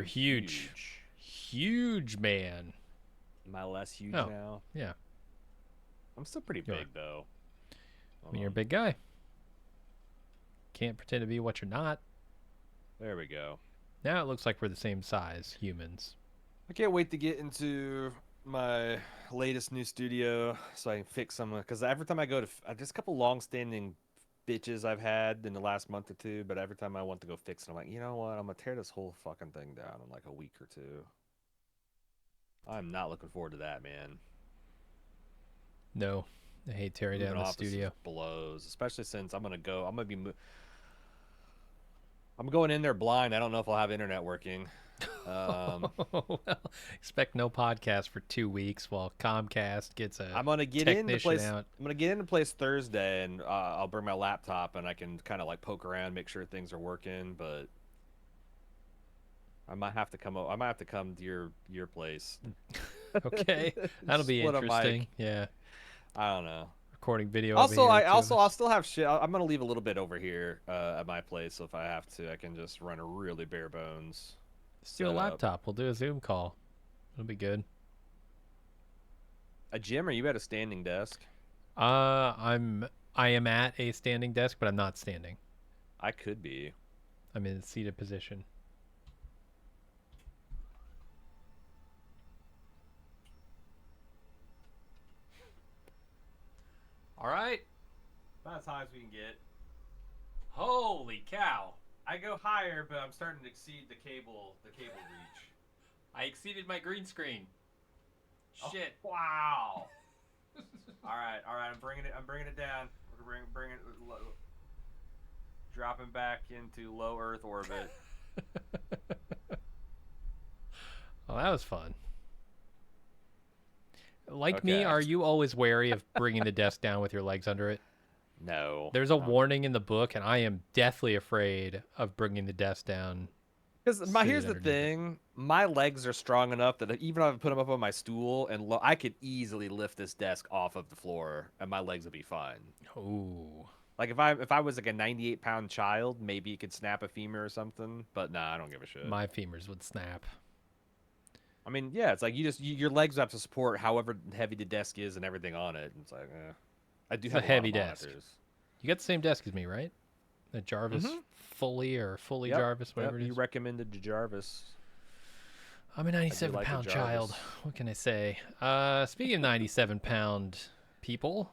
You're huge. Huge man. Am I less huge Oh, now? yeah. I'm still pretty You're. big though. I mean, you're a big guy. Can't pretend to be what you're not. There we go. Now it looks like we're the same size, humans. I can't wait to get into my latest new studio so I can fix some. Because every time I go to, just a couple long-standing bitches I've had in the last month or two, but every time I want to go fix it, I'm like, you know what? I'm gonna tear this whole fucking thing down in like a week or two. I'm not looking forward to that, man. No, I hate tearing Moving down the offices studio. blows, especially since I'm gonna go. I'm going in there blind. I don't know if I'll have internet working. Well, expect no podcast for 2 weeks while Comcast gets a I'm gonna get into technician place. out. I'm gonna get into place Thursday, and I'll bring my laptop, and I can kind of like poke around, make sure things are working. But I might have to come. I might have to come to your place. Okay, that'll be Split a interesting. mic. Yeah, I don't know. recording video over Also, here, I two of also I'll us. still have shit. I'm gonna leave a little bit over here at my place, so if I have to, I can just run a really bare bones Steal a setup. laptop. We'll do a Zoom call. It'll be good. A gym, or you at a standing desk? I am at a standing desk, but I'm not standing. I could be. I'm in a seated position. All right. About as high as we can get. Holy cow! I go higher, but I'm starting to exceed the cable reach. I exceeded my green screen. Shit. Oh, wow. all right. I'm bringing it down. We're bringing it low, dropping back into low Earth orbit. Well, that was fun. Like me, Okay. are you always wary of bringing the desk down with your legs under it? No. There's a warning in the book, and I am deathly afraid of bringing the desk down. Because here's seated the underneath it. thing, my legs are strong enough that even if I put them up on my stool and I could easily lift this desk off of the floor, and my legs would be fine. Ooh. Like if I was like a 98-pound child, maybe you could snap a femur or something. But nah, I don't give a shit. My femurs would snap. I mean, yeah, it's like your legs have to support however heavy the desk is and everything on it. It's like, I do It's have a a lot heavy of desk. monitors. You got the same desk as me, right? The Jarvis fully Yep. Jarvis, whatever Yep. it You is. recommended the Jarvis. I'm a I do 97 like the pound child. Jarvis. What can I say? Speaking of 97-pound people,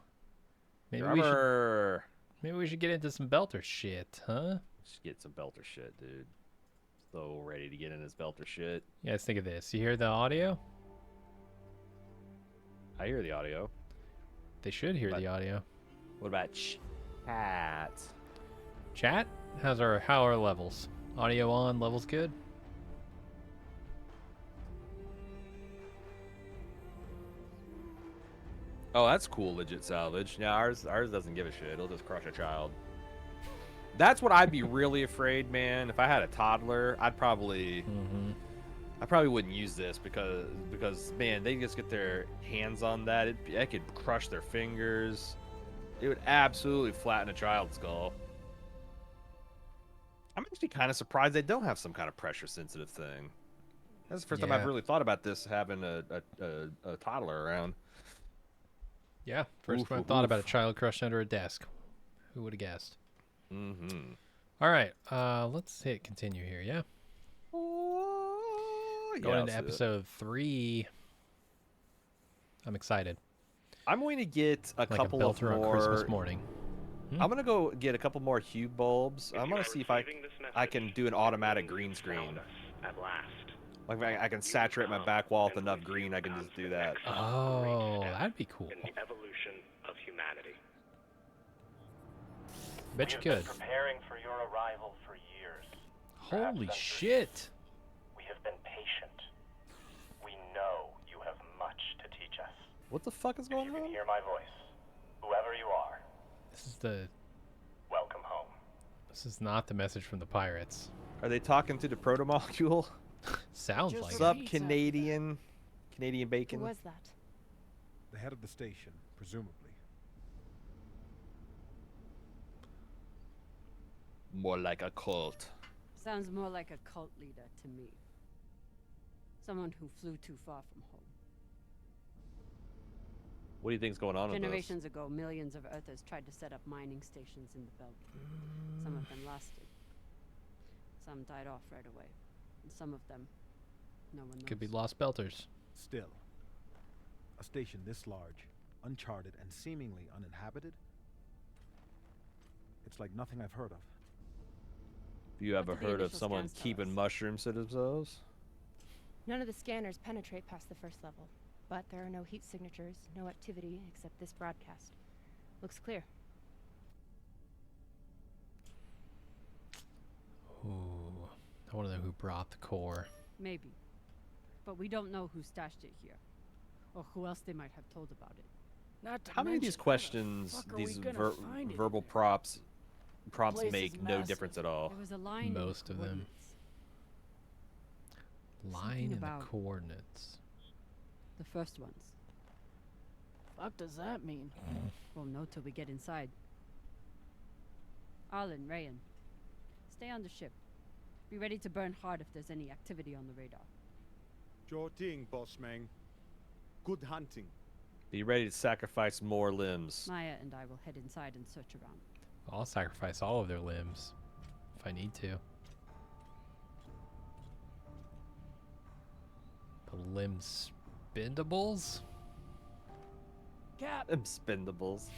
maybe Drummer. we should get into some belter shit, huh? Just get some belter shit, dude. So ready to get in his belter shit. You guys think of this. You hear the audio? I hear the audio. They should hear But- the audio. What about chat? Chat? How are our levels? Audio on, levels good? Oh, that's cool, legit salvage. Yeah, ours doesn't give a shit. It'll just crush a child. That's what I'd be really afraid, man. If I had a toddler, I probably wouldn't use this because man, they just get their hands on that. It could crush their fingers. It would absolutely flatten a child's skull. I'm actually kind of surprised they don't have some kind of pressure sensitive thing. That's the first time I've Yeah. really thought about this having a toddler around. Yeah. First Oof, time I oof, thought about a oof. child crushed under a desk. Who would have guessed? Mm-hmm. All right. Let's hit continue here, yeah? Oh, yeah, Going into let's do it. episode 3. I'm excited. I'm going to get a Like couple a of belter on more. Christmas morning. I'm gonna go get a couple more hue bulbs. I'm gonna see if I can do an automatic green screen. At last. Like I can saturate my back wall with enough green. I can just do that. Oh, that'd be cool. In the evolution of humanity. Bet you We have could. been preparing for your arrival for years. Holy Perhaps shit. We have been patient. We know you have much to teach us. What the fuck is If going you can on? hear my voice, whoever you are, welcome home. This is not the message from the pirates. Are they talking to the proto-molecule? Sounds Just like What's it. up, Pizza. Canadian Who bacon? was that? The head of the station, presumably. More like a cult. Sounds more like a cult leader to me. Someone who flew too far from home. What do you think's going on with this? Generations ago, millions of Earthers tried to set up mining stations in the belt. Some of them lasted. Some died off right away. And some of them, no one knows. Could be Lost Belters. Still, a station this large, uncharted, and seemingly uninhabited? It's like nothing I've heard of. Have you ever What do the heard of initial someone scans tell keeping us? mushrooms to themselves? None of the scanners penetrate past the first level, but there are no heat signatures, no activity except this broadcast. Looks clear. Ooh. I want to know who brought the core. Maybe. But we don't know who stashed it here. Or who else they might have told about it. Not to How many of these mention, questions, fuck are we these gonna find it verbal in there? prompts Place is make no massive. difference at all? There was a line Most in the of them. coordinates. Line Something in the about- coordinates. The first ones. Fuck does that mean? We'll know till we get inside. Arlen, Rayan. Stay on the ship. Be ready to burn hard if there's any activity on the radar. Sure thing, boss man. Good hunting. Be ready to sacrifice more limbs. Maya and I will head inside and search around. I'll sacrifice all of their limbs if I need to. The limbs spendables? Cap, Them spendables.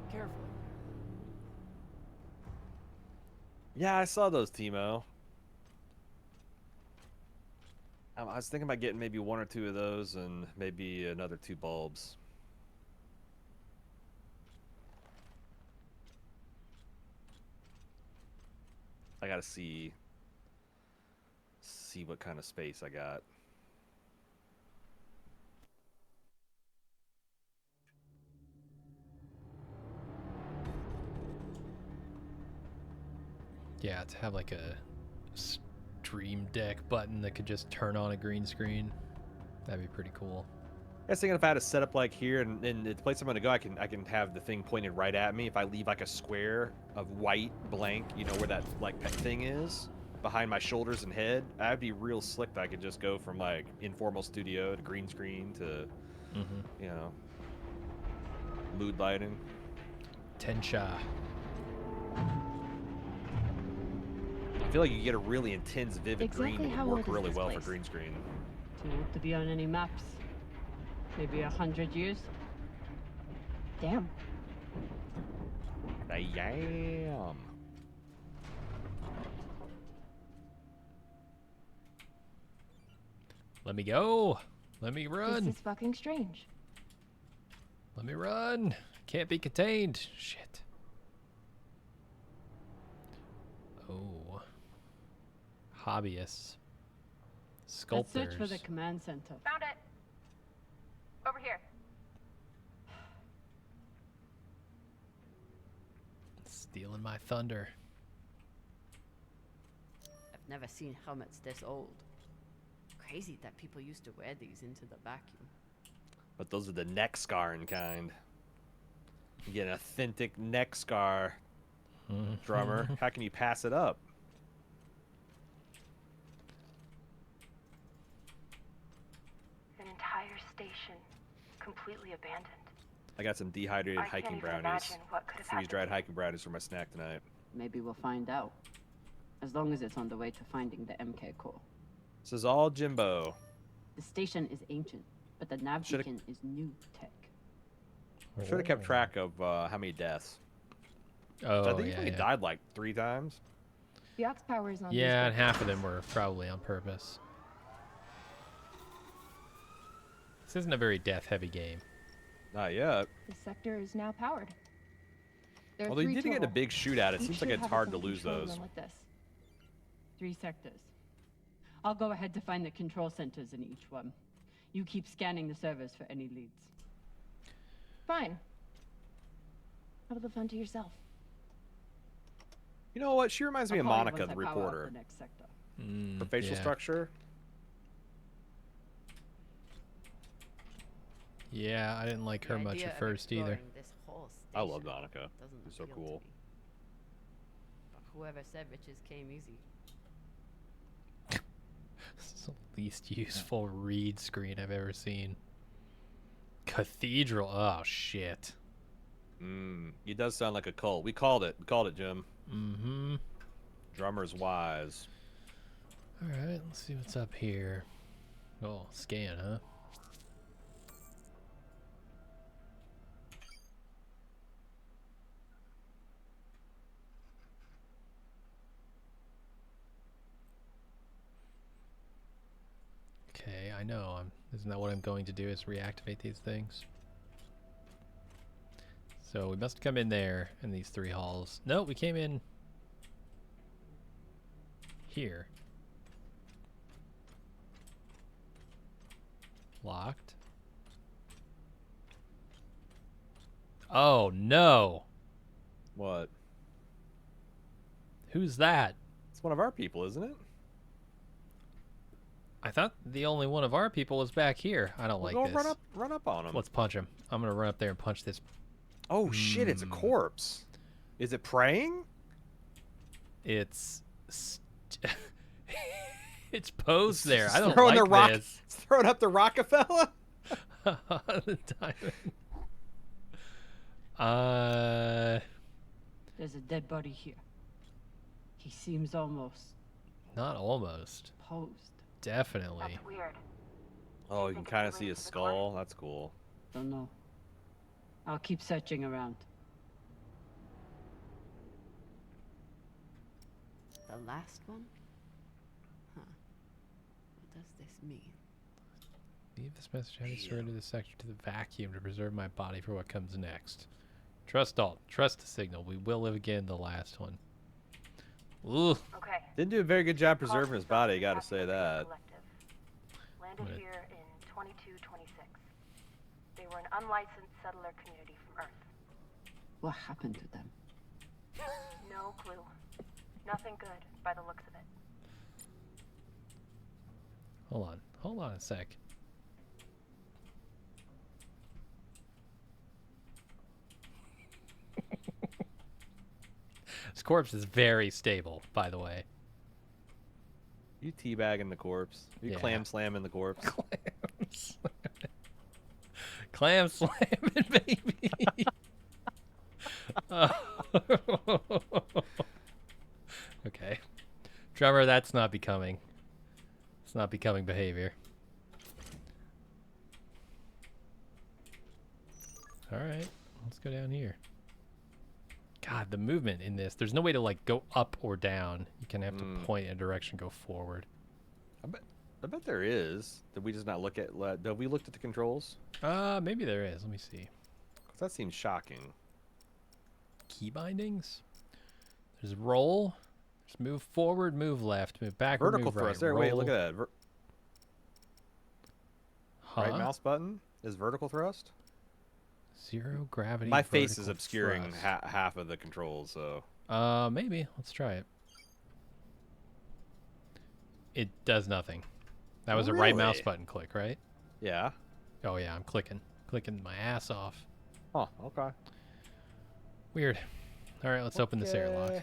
be careful. Yeah, I saw those, Timo. I was thinking about getting maybe 1 or 2 of those and maybe another 2 bulbs. I gotta see what kind of space I got. Yeah, to have like a stream deck button that could just turn on a green screen. That'd be pretty cool. I was thinking if I had a setup like here and the place I'm gonna go, I can have the thing pointed right at me. If I leave like a square of white blank, you know, where that like pet thing is, behind my shoulders and head, that'd be real slick. That I could just go from like informal studio to green screen to, you know, mood lighting. Tensha. I feel like you get a really intense, vivid Exactly green that how would old work is really this well for place? green screen. Too old to be on any maps. Maybe 100 years? Damn. Damn. Let me go. Let me run. This is fucking strange. Let me run. Can't be contained. Shit. Oh. Hobbyists. Let's Sculptors. search for the command center. Found it. Over here. Stealing my thunder. I've never seen helmets this old. Crazy that people used to wear these into the vacuum. But those are the neck scarring kind. You get an authentic neck scar, drummer. How can you pass it up? An entire station, completely abandoned. I got some dehydrated I can't hiking even brownies. imagine what could have happened. Freeze-dried hiking brownies for my snack tonight. Maybe we'll find out. As long as it's on the way to finding the MK core. This is all Jimbo. The station is ancient, but the nav Shoulda- beacon is new tech. Should have kept track of how many deaths. Oh, So I think he's yeah, only yeah. died like 3 times. The aux power is on. Yeah, and these half of them were probably on purpose. This isn't a very death-heavy game. Not yet. The sector is now powered. There are Although you 3 did get a total. big shootout, it Each seems like should it's have hard its to own lose control those. room with this. 3 sectors. I'll go ahead to find the control centers in each one. You keep scanning the servers for any leads. Fine. Have the fun to yourself. You know what? She reminds me I'll of call you Monica, once the I power up reporter. the next sector. Her facial yeah. structure. Yeah, I didn't like her much at first either. This whole I love station Monica. doesn't She's so appeal to cool. me. But whoever said riches came easy. This is the least useful read screen I've ever seen. Cathedral. Oh shit. It does sound like a cult. We called it. We called it, Jim. Mm-hmm. Drummer's wise. All right, let's see what's up here. Oh, scan, huh? Okay, I know. Isn't that what I'm going to do? Is reactivate these things? So we must come in there in these 3 halls. No, we came in here. Locked. Oh no! What? Who's that? It's one of our people, isn't it? I thought the only one of our people was back here. I don't like Go this. run up on him. Let's punch him. I'm gonna run up there and punch this. Oh shit! It's a corpse. Is it praying? It's it's posed there. I It's don't throwing like the rock. this. It's throwing up the Rockefeller. The diamond. There's a dead body here. He seems almost Not almost. posed. Definitely. That's weird. Oh, you can kind of see his skull. That's cool. Don't know. I'll keep searching around. The last one? Huh. What does this mean? Leave this message. I have surrendered this sector to the vacuum to preserve my body for what comes next. Trust Alt. Trust the signal. We will live again. The last one. Ooh. Okay. Didn't do a very good job preserving his body. You got to say that. Landed here in 2226. They were an unlicensed settler community from Earth. What happened to them? No clue. Nothing good by the looks of it. Hold on. Hold on a sec. This corpse is very stable, by the way. You teabagging the corpse. You Yeah. clam slamming the corpse. Clam slamming, baby. Okay. Drummer, that's not becoming. It's not becoming behavior. Alright, let's go down here. God, the movement in this. There's no way to like go up or down. You can have to point in a direction, go forward. I bet there is. Did we just not look at? Have we looked at the controls? Maybe there is. Let me see. 'Cause that seems shocking. Key bindings. There's roll. There's move forward, move left, move backward, Vertical move right. thrust. There. Wait, look roll. at that. Huh? Right mouse button is vertical thrust. Zero gravity. My face is vertical obscuring thrust. half of the controls, so. Maybe. Let's try it. It does nothing. That was a right mouse Really? button click, right? Yeah. Oh yeah, I'm clicking my ass off. Oh, okay. Weird. All right, let's open this airlock. Okay.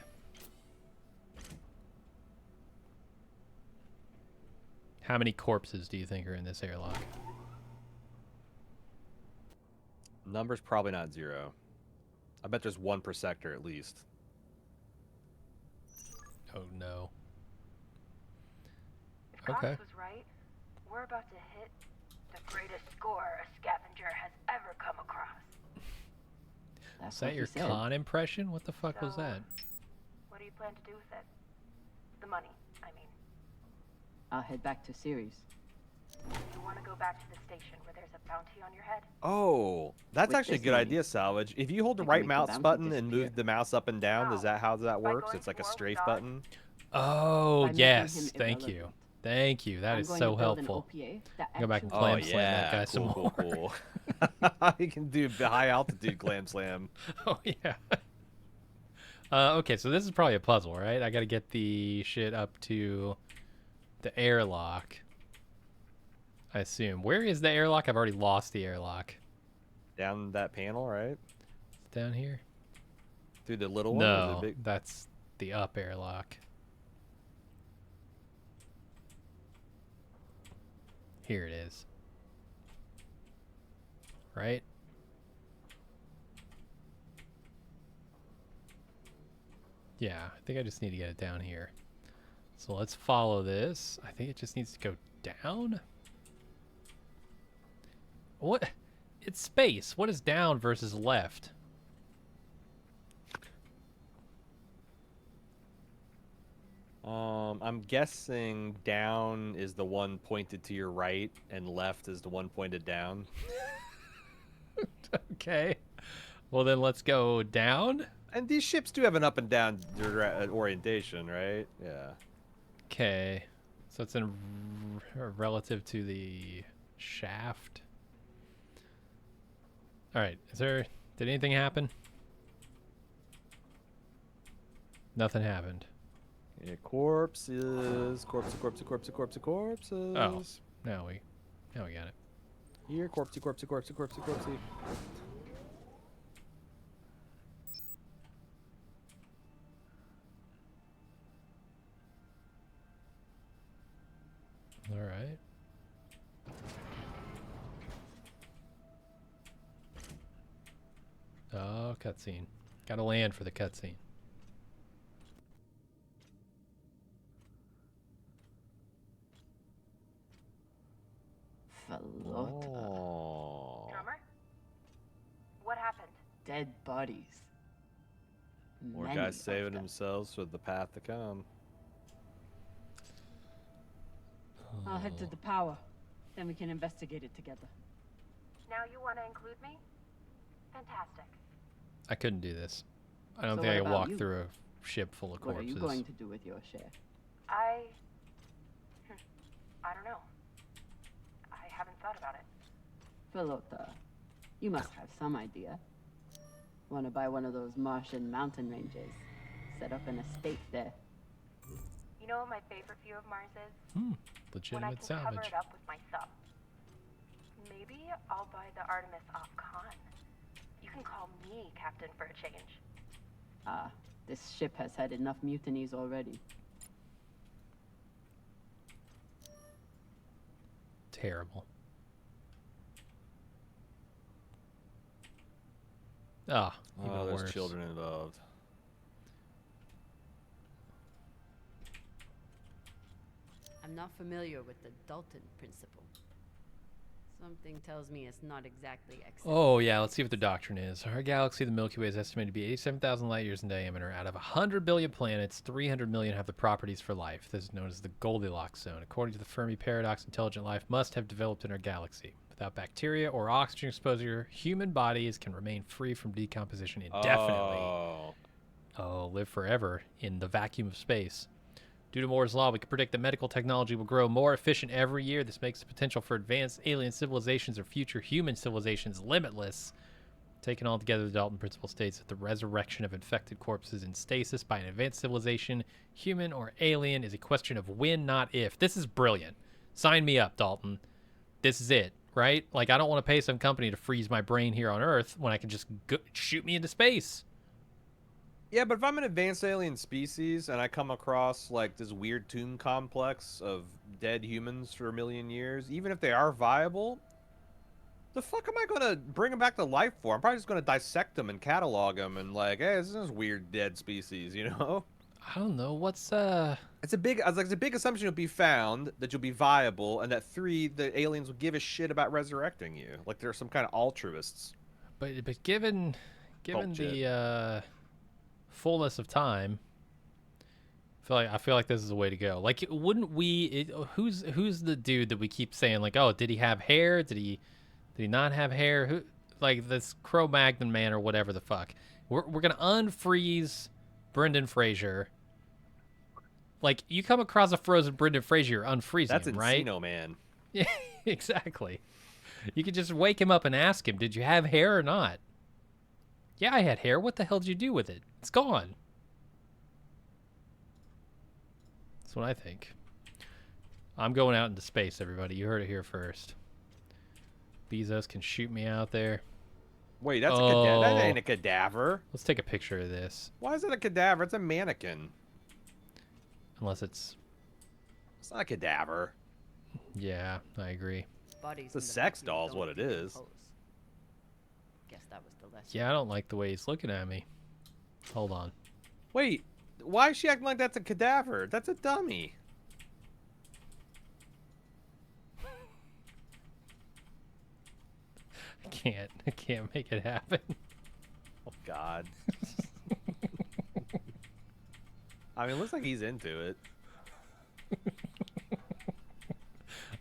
How many corpses do you think are in this airlock? Number's probably not 0. I bet there's 1 per sector at least. Oh no. If Cox Okay. was right, we're about to hit the greatest score a scavenger has ever come across. That's Is that what your he said. con impression? What the fuck was So- that? What do you plan to do with it? The money, I mean. I'll head back to Ceres. You want to go back to the station where there's a bounty on your head? Oh, that's With actually a this good money, idea, Salvage. If you hold the I can right make the mouse bounty button and disappear. move the mouse up and down, does that how that By works? going It's like a to strafe World button. Oh By making yes, him thank you, irrelevant. thank you. That I'm is going so to build an helpful. OPA that Go back and actually- Clam Oh slam that guy yeah, some cool, cool, more. cool. You can do high altitude clam slam. Oh yeah. Okay, so this is probably a puzzle, right? I got to get the shit up to the airlock. I assume. Where is the airlock? I've already lost the airlock. Down that panel, right? It's down here. Through the little one. or the No, big... that's the up airlock. Here it is. Right? Yeah, I think I just need to get it down here. So let's follow this. I think it just needs to go down. What? It's space. What is down versus left? I'm guessing down is the one pointed to your right, and left is the one pointed down. Okay. Well, then let's go down. And these ships do have an up and down orientation, right? Yeah. Okay. So it's in relative to the shaft. All right. Did anything happen? Nothing happened. Yeah, corpses. Corpses. Oh. Now we got it. Here, corpsey. All right. Oh, cutscene. Gotta land for the cutscene. Falota. Oh. Drummer? What happened? Dead bodies. More Many guys of saving them. themselves for the path to come. I'll head to the power. Then we can investigate it together. Now you want to include me? Fantastic. I couldn't do this. I don't So think I what can about walk you? through a ship full of What are corpses. you going to do with your share? I don't know. I haven't thought about it. Falota, you must have some idea. Want to buy one of those Martian mountain ranges? Set up an estate there. You know what my favorite view of Mars is? When I Legitimate can cover salvage. it up with my sub. Maybe I'll buy the Artemis off Khan. You can call me captain for a change. Ah, this ship has had enough mutinies already. Terrible. Ah, even Oh, there's worse. children involved. I'm not familiar with the Dalton principle. Something tells me it's not exactly excellent. Oh, yeah, let's see what the doctrine is. Our galaxy, the Milky Way, is estimated to be 87,000 light years in diameter. Out of 100 billion planets, 300 million have the properties for life. This is known as the Goldilocks zone. According to the Fermi paradox, intelligent life must have developed in our galaxy. Without bacteria or oxygen exposure, human bodies can remain free from decomposition indefinitely. Oh, live forever in the vacuum of space. Due to Moore's law, we can predict that medical technology will grow more efficient every year. This makes the potential for advanced alien civilizations or future human civilizations limitless. Taken all together, the Dalton principle states that the resurrection of infected corpses in stasis by an advanced civilization, human or alien, is a question of when, not if. This is brilliant. Sign me up, Dalton. This is it, right? Like, I don't want to pay some company to freeze my brain here on Earth when I can just shoot me into space. Yeah, but if I'm an advanced alien species and I come across like this weird tomb complex of dead humans for a million years, even if they are viable, the fuck am I gonna bring them back to life for? I'm probably just gonna dissect them and catalog them and like, hey, this is weird dead species, you know? I don't know. What's It's a big assumption you'll be found, that you'll be viable, and that the aliens will give a shit about resurrecting you, like they're some kind of altruists. But given Bullshit. the fullness of time, I feel like this is the way to go. Like, wouldn't we? Who's the dude that we keep saying like, oh, did he have hair? Did he not have hair? Who, like this Cro-Magnon man or whatever the fuck? We're gonna unfreeze Brendan Fraser. Like, you come across a frozen Brendan Fraser, you're unfreezing That's him, right? Encino Man. Yeah, exactly. You could just wake him up and ask him, did you have hair or not? Yeah, I had hair. What the hell did you do with it? It's gone. That's what I think. I'm going out into space, everybody. You heard it here first. Bezos can shoot me out there. Wait, that's a cadaver. That ain't a cadaver. Let's take a picture of this. Why is it a cadaver? It's a mannequin. Unless it's... It's not a cadaver. Yeah, I agree. Bodies It's a in the sex vacuum doll is what don't it is. decompose. Guess that was the lesson. Yeah, I don't like the way he's looking at me. Hold on. Wait, why is she acting like that's a cadaver? That's a dummy. I can't make it happen. Oh God. I mean, it looks like he's into it.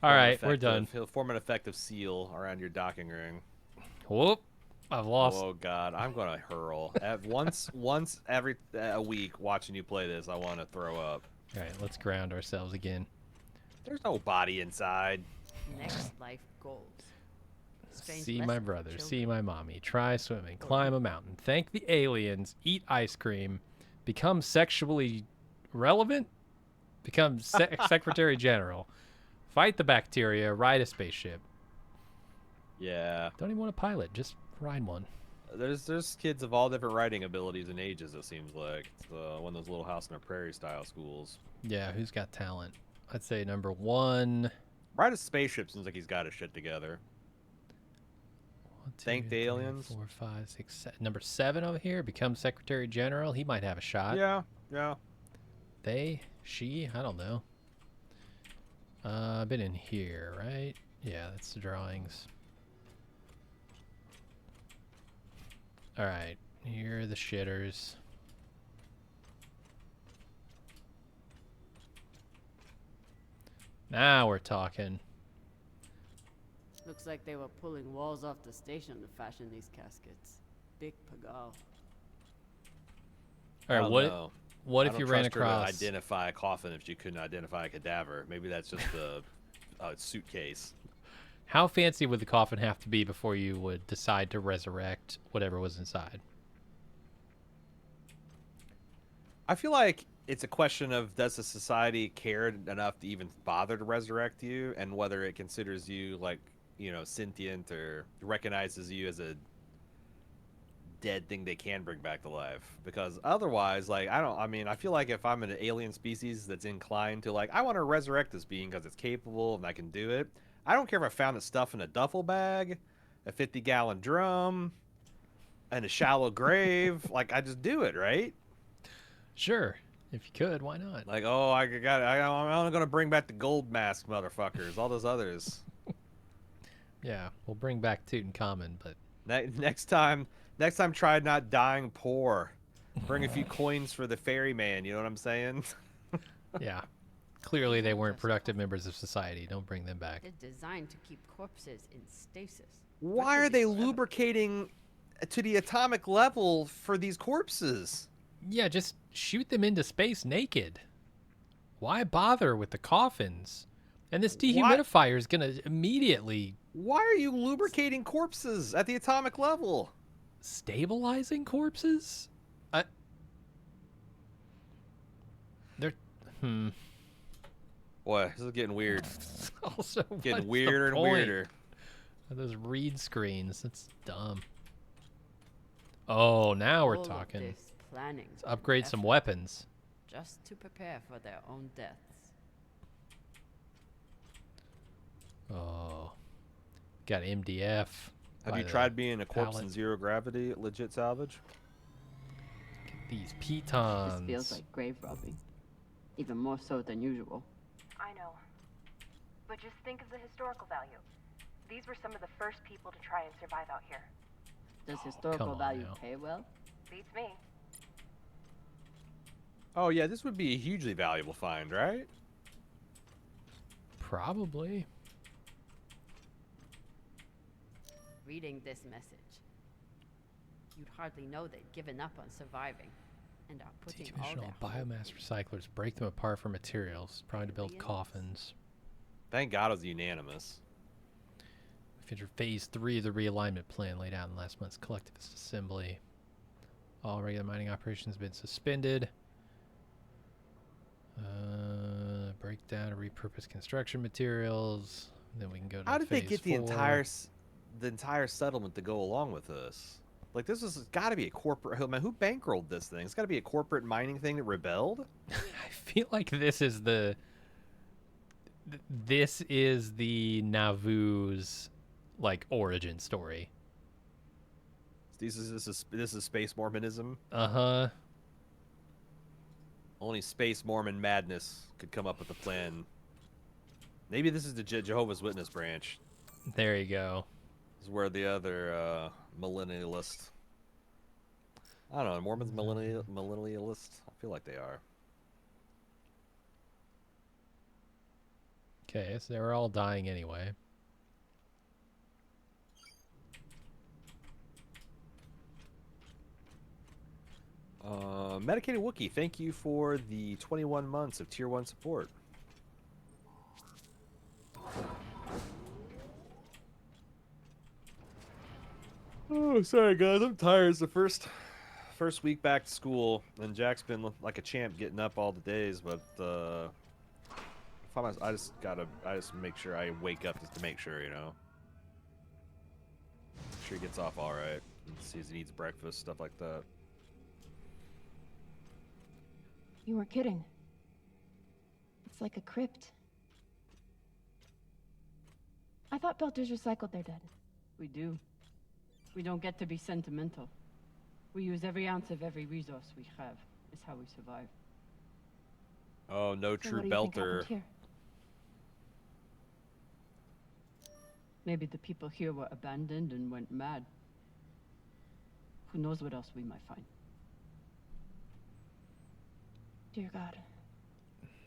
All right, we're done. He'll form an effective seal around your docking ring. Whoop. I've lost. Oh God, I'm gonna hurl. Once every a week, watching you play this, I want to throw up. All right, let's ground ourselves again. There's no body inside. Next life goals. Strange See my lesson for brother, children. see my mommy, try swimming, climb a mountain, thank the aliens, eat ice cream, become sexually relevant, become secretary general, fight the bacteria, ride a spaceship. Yeah. Don't even want to pilot, just ride one. There's kids of all different writing abilities and ages. It seems like it's one of those Little House on the Prairie style schools. Yeah, who's got talent? I'd say number 1. Ride a spaceship seems like he's got his shit together. 1, 2, Thank the 3, aliens. 4, 5, 6, 7. Number 7 over here, become secretary general. He might have a shot. Yeah. They, she, I don't know. I've been in here, right? Yeah, that's the drawings. All right, here are the shitters. Now we're talking. Looks like they were pulling walls off the station to fashion these caskets. Big pagal. All I right, don't what know. what I if don't you ran trust her to across? identify a coffin if she couldn't identify a cadaver? Maybe that's just a suitcase. How fancy would the coffin have to be before you would decide to resurrect whatever was inside? I feel like it's a question of does the society care enough to even bother to resurrect you, and whether it considers you like, sentient or recognizes you as a dead thing they can bring back to life. Because otherwise, like, I feel like if I'm an alien species that's inclined to like, I want to resurrect this being because it's capable and I can do it. I don't care if I found the stuff in a duffel bag, a 50-gallon drum, and a shallow grave. Like, I just do it, right? Sure, if you could, why not? Like, oh, I'm only gonna bring back the gold mask motherfuckers, all those others. Yeah, we'll bring back Tutankhamun, but Next time, try not dying poor. Bring a few coins for the ferryman. You know what I'm saying? yeah, clearly they weren't productive members of society. Don't bring them back. They're designed to keep corpses in stasis. Why are they lubricating to the atomic level for these corpses? Yeah, just shoot them into space naked. Why bother with the coffins? And this dehumidifier is gonna immediately. Why are you lubricating corpses at the atomic level? Stabilizing corpses? They're. Boy, this is getting weird. Also, Getting what's the weirder and point weirder. of those read screens? That's dumb. Oh, now we're All of talking. this planning Let's upgrade and some effort weapons. just to prepare for their own deaths. Oh, got MDF. Have by you the tried being a corpse pallet. in zero gravity at legit salvage? These This pitons. feels like grave robbing. Even more so than usual. I know. But just think of the historical value. These were some of the first people to try and survive out here. Does come historical on value now. pay well? Beats me. Oh yeah, this would be a hugely valuable find, right? Probably. Reading this message, you'd hardly know they'd given up on surviving and are putting all Decommission their all hope biomass in recyclers. Break them apart for materials. Probably to build Aliens. coffins. Thank God it was unanimous. Featured phase 3 of the realignment plan laid out in last month's collectivist assembly. All regular mining operations have been suspended. Breakdown of repurposed construction materials. Then we can go to How did they phase get the 4. entire settlement to go along with this? Like, this has got to be a corporate. I mean, who bankrolled this thing? It's got to be a corporate mining thing that rebelled. I feel like this is this is the Navu's like origin story. This is space Mormonism. Uh-huh. Only space Mormon madness could come up with a plan. Maybe this is the Jehovah's Witness branch. There you go. This is where the other millennialist. I don't know. Mormons millennialist. I feel like they are. Okay, so they were all dying anyway. Medicated Wookiee, thank you for the 21 months of Tier 1 support. Oh, sorry guys, I'm tired. It's the first week back to school, and Jack's been like a champ getting up all the days, but I just make sure I wake up just to make sure, you know. Make sure he gets off all right, and sees he needs breakfast, stuff like that. You weren't kidding. It's like a crypt. I thought Belters recycled their dead. We do. We don't get to be sentimental. We use every ounce of every resource we have. It's how we survive. Oh, no So true what do you think Belter. happened here? Maybe the people here were abandoned and went mad. Who knows what else we might find. Dear God.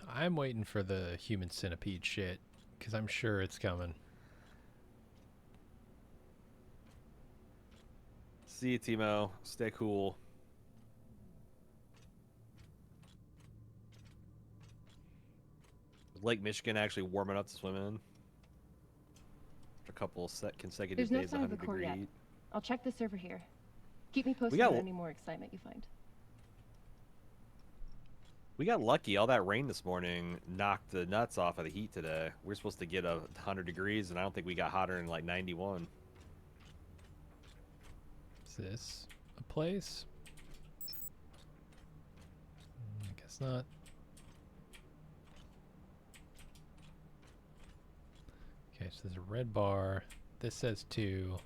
I'm waiting for the human centipede shit, because I'm sure it's coming. See you, Timo. Stay cool. Is Lake Michigan actually warming up to swim in? A couple consecutive There's no days, sign of the 100 core degree yet. heat. I'll check the server here. Keep me posted got on l- any more excitement you find. We got lucky. All that rain this morning knocked the nuts off of the heat today. We're supposed to get 100 degrees, and I don't think we got hotter than like 91. Is this a place? I guess not. Okay, so there's a red bar. This says 2.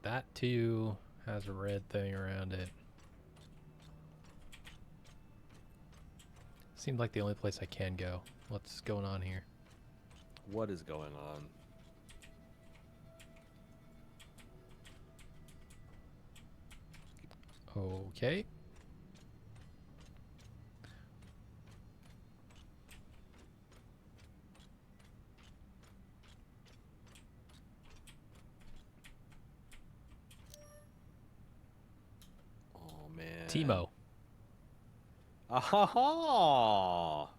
That 2 has a red thing around it. Seems like the only place I can go. What's going on here? What is going on? Okay. Oh, man. Timo. Ah,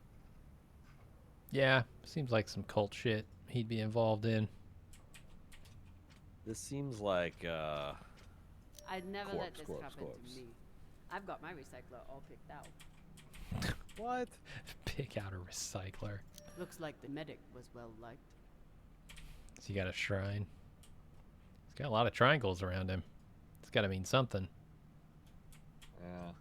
Yeah, seems like some cult shit he'd be involved in. this seems like I'd never let this corpse. happen to me. I've got my recycler all picked out. What? Pick out a recycler. Looks like the medic was well liked. So you got a shrine. He's got a lot of triangles around him. It's got to mean something. Yeah.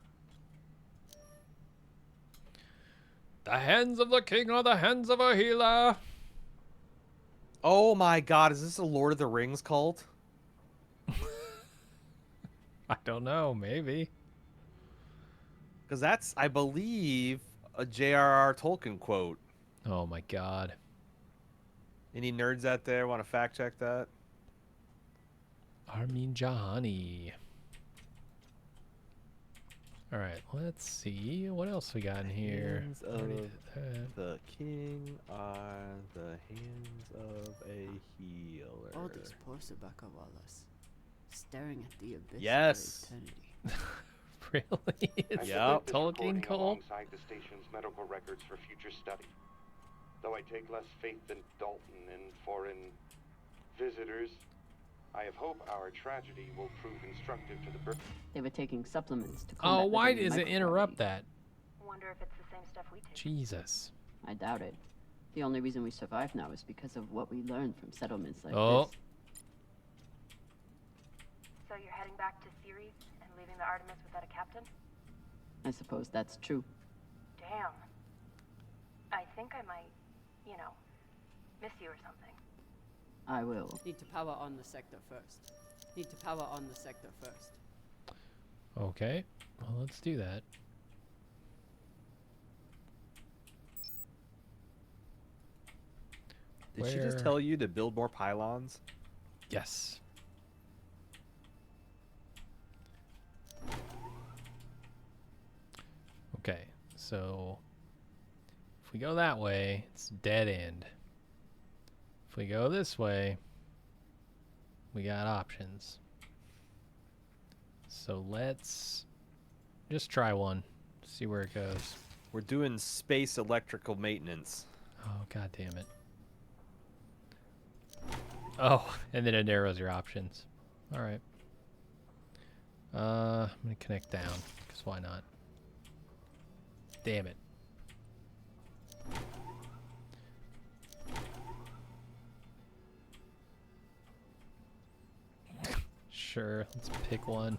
The hands of the king are the hands of a healer. Oh my God! Is this a Lord of the Rings cult? I don't know. Maybe. Because that's, I believe, a J.R.R. Tolkien quote. Oh my God. Any nerds out there want to fact check that? Armin Jahani. All right, let's see what else we got in here. Hands Already of did that. the king are the hands of a healer. Oh, these poor Sabakawalas. Staring at the abyss Yes. for eternity. Really? It's Yep. the Tolkien cult? Alongside the station's medical records for future study. Though I take less faith than Dalton in foreign visitors, I have hope our tragedy will prove instructive to the birth. They were taking supplements to Oh, combat why the does it interrupt that? Wonder if it's the same stuff we take. Jesus. I doubt it. The only reason we survive now is because of what we learned from settlements like Oh. this. So you're heading back to Ceres and leaving the Artemis without a captain? I suppose that's true. Damn. I think I might, miss you or something. I will. Need to power on the sector first. Need to power on the sector first. Okay, well, let's do that. Did she just tell you to build more pylons? Yes. Okay, so if we go that way, it's dead end. If we go this way, we got options. So let's just try one, see where it goes. We're doing space electrical maintenance. Oh, god damn it. Oh, and then it narrows your options. Alright. I'm gonna connect down, because why not? Damn it. Sure, let's pick one.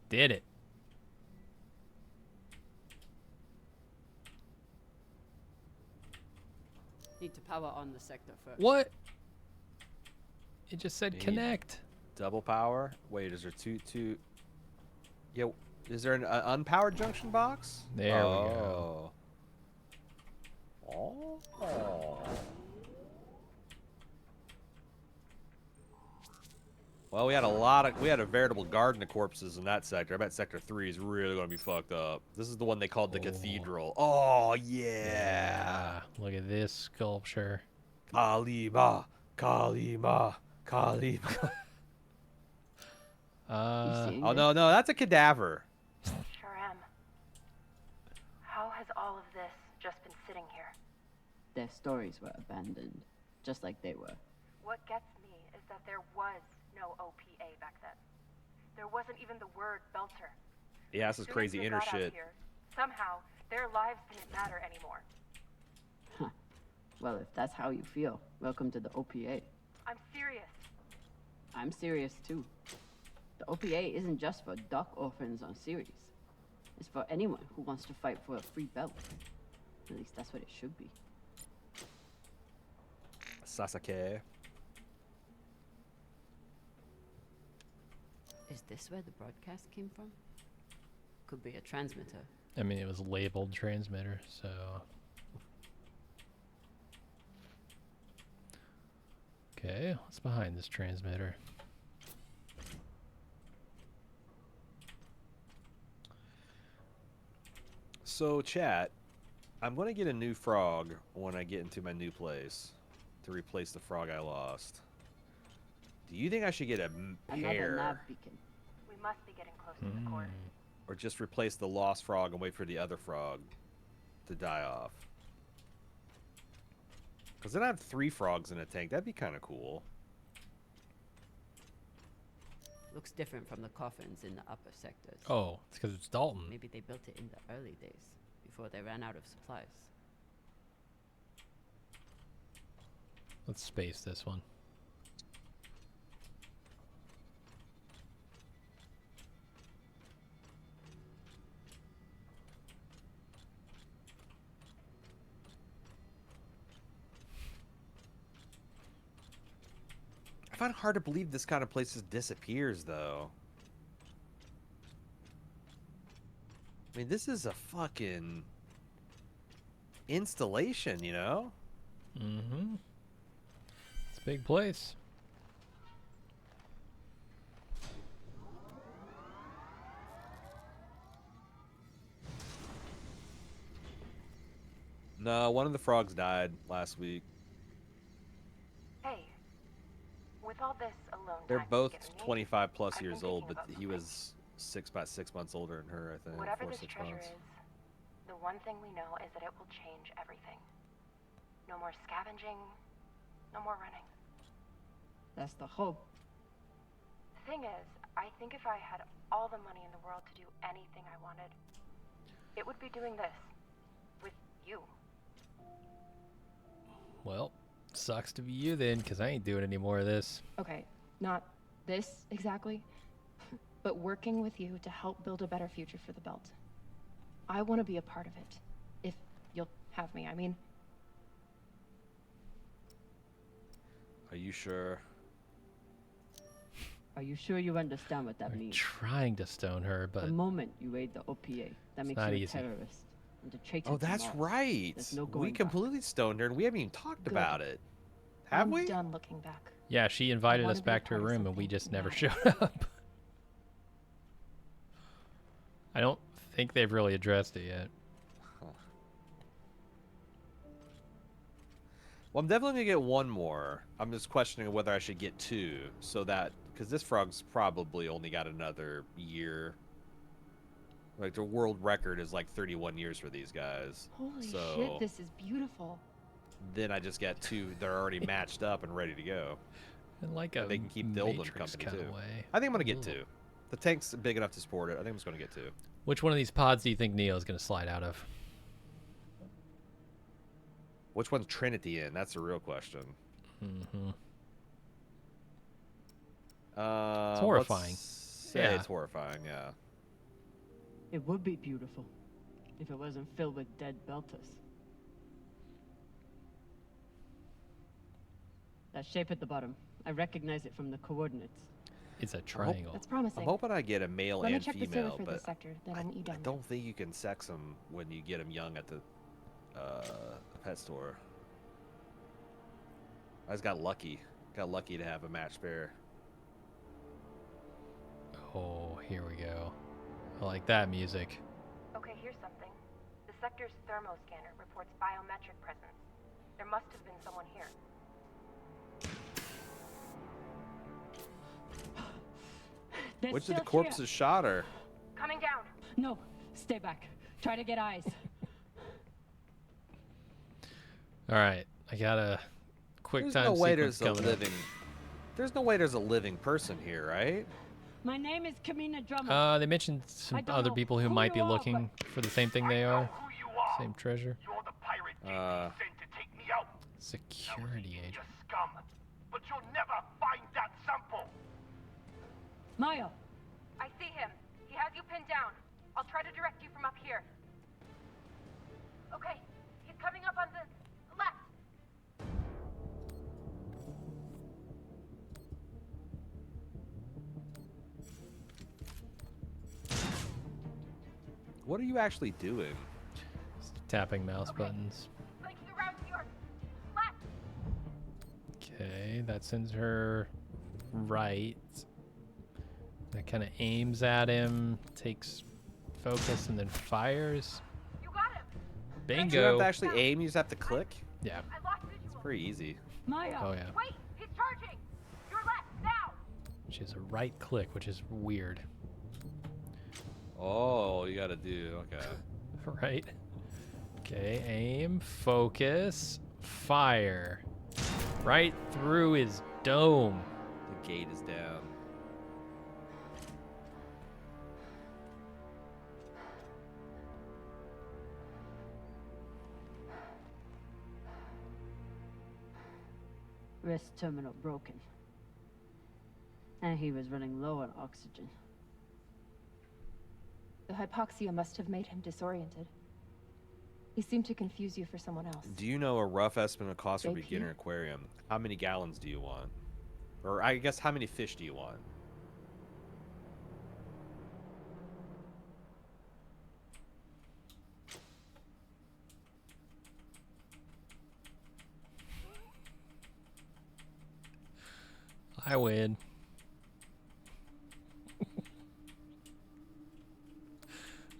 Did it. Need to power on the sector first. What? It just said Need connect. Double power? Wait, is there two? Yeah, is there an unpowered junction box? There we go. Oh. Well, we had a veritable garden of corpses in that sector. I bet sector 3 is really going to be fucked up. This is the one they called the cathedral. Oh, yeah. Look at this sculpture. Kalima, Kalima, Kalima. seeing Oh, this? no, that's a cadaver. Sure am. How has all of this just been sitting here? Their stories were abandoned, just like they were. What gets me is that there was no OPA back then. There wasn't even the word Belter. Yeah, this is As soon as crazy they inner got out shit. here, somehow, their lives didn't matter anymore. Huh. Well, if that's how you feel, welcome to the OPA. I'm serious. I'm serious too. The OPA isn't just for duck orphans on Ceres. It's for anyone who wants to fight for a free belt. At least that's what it should be. Sasuke. Is this where the broadcast came from? Could be a transmitter. I mean, it was labeled transmitter, so... Okay, what's behind this transmitter? So, chat, I'm going to get a new frog when I get into my new place to replace the frog I lost. Do you think I should get a Another pair? nav beacon. We must be getting close to the core. Or just replace the lost frog and wait for the other frog to die off? Because then I have 3 frogs in a tank. That'd be kind of cool. Looks different from the coffins in the upper sectors. Oh, it's because it's Dalton. Maybe they built it in the early days, before they ran out of supplies. Let's space this one. I find it hard to believe this kind of place just disappears, though. I mean, this is a fucking installation, you know? Mm-hmm. It's a big place. No, one of the frogs died last week. Hey, with all this alone They're time both you've given me, 25 plus I've been years old, thinking but about he something. was about 6 months older than her, I think. Whatever 4 this 6 treasure months. is, the one thing we know is that it will change everything. No more scavenging, no more running. That's the hope. The thing is, I think if I had all the money in the world to do anything I wanted, it would be doing this. With you. Well, sucks to be you then, because I ain't doing any more of this. Okay, not this exactly, but working with you to help build a better future for the belt. I want to be a part of it. If you'll have me, I mean. Are you sure? Are you sure you understand what that I'm means? trying to stone her, but The moment you aid the OPA, that makes not you a easy. terrorist and a traitor Oh, to that's Mars. right. There's no We going back. completely stoned her, and we haven't even talked Good. about it. Have I'm we? done looking back. yeah, she invited wanna us be a back to her part of room, and we something just never now. showed up. I don't think they've really addressed it yet. Well, I'm definitely gonna get one more. I'm just questioning whether I should get two, so that because this frog's probably only got another year. Like the world record is like 31 years for these guys. Holy so shit, this is beautiful. then I just get two. They're already matched up and ready to go. In like a They can keep building Matrix company kind too. of way. I think I'm gonna get Ugh. two. The tank's big enough to support it. I think I'm just gonna get two. Which one of these pods do you think Neo's going to slide out of? Which one's Trinity in? That's the real question. Mm-hmm. It's horrifying. Say Yeah. it's horrifying. Yeah. It would be beautiful if it wasn't filled with dead belters. That shape at the bottom, I recognize it from the coordinates. It's a triangle. That's promising. I'm hoping I get a male Let me and check the server female, for but this sector, then I'll meet you down I there. don't think you can sex them when you get them young at the pet store. I just got lucky. Got lucky to have a match pair. Oh, here we go. I like that music. Okay, here's something. The sector's thermoscanner reports biometric presence. There must have been someone here. They're Which of the still corpses here. shot her? Coming down. No, stay back. Try to get eyes. All right, I got a quick There's time no way sequence there's a coming up. living. There's no way there's a living person here, right? My name is Kamina Drummer. They mentioned some I don't other know people who who might be you are, looking for the same thing they are. Same treasure. You're the pirate Uh, sent to take me out. Security agent. Just scum. But you'll never find that sample. Maya, I see him. He has you pinned down. I'll try to direct you from up here. Okay, he's coming up on the left. what are you actually doing? Just tapping mouse Okay. buttons. Like around your left. Okay, that sends her right. That kind of aims at him, takes focus, and then fires. You got him. You don't have Bingo. to actually aim. You just have to click. Yeah. I lost visual. Pretty easy. Maya. Oh yeah. Wait, he's charging. Your left now. Which is a right click, which is weird. Oh, you gotta do. Okay. Right? Okay, aim, focus, fire. Right through his dome. The gate is down. Wrist terminal broken. And he was running low on oxygen. The hypoxia must have made him disoriented. He seemed to confuse you for someone else. Do you know a rough estimate of cost for JP? beginner aquarium? How many gallons do you want? Or I guess how many fish do you want? I win.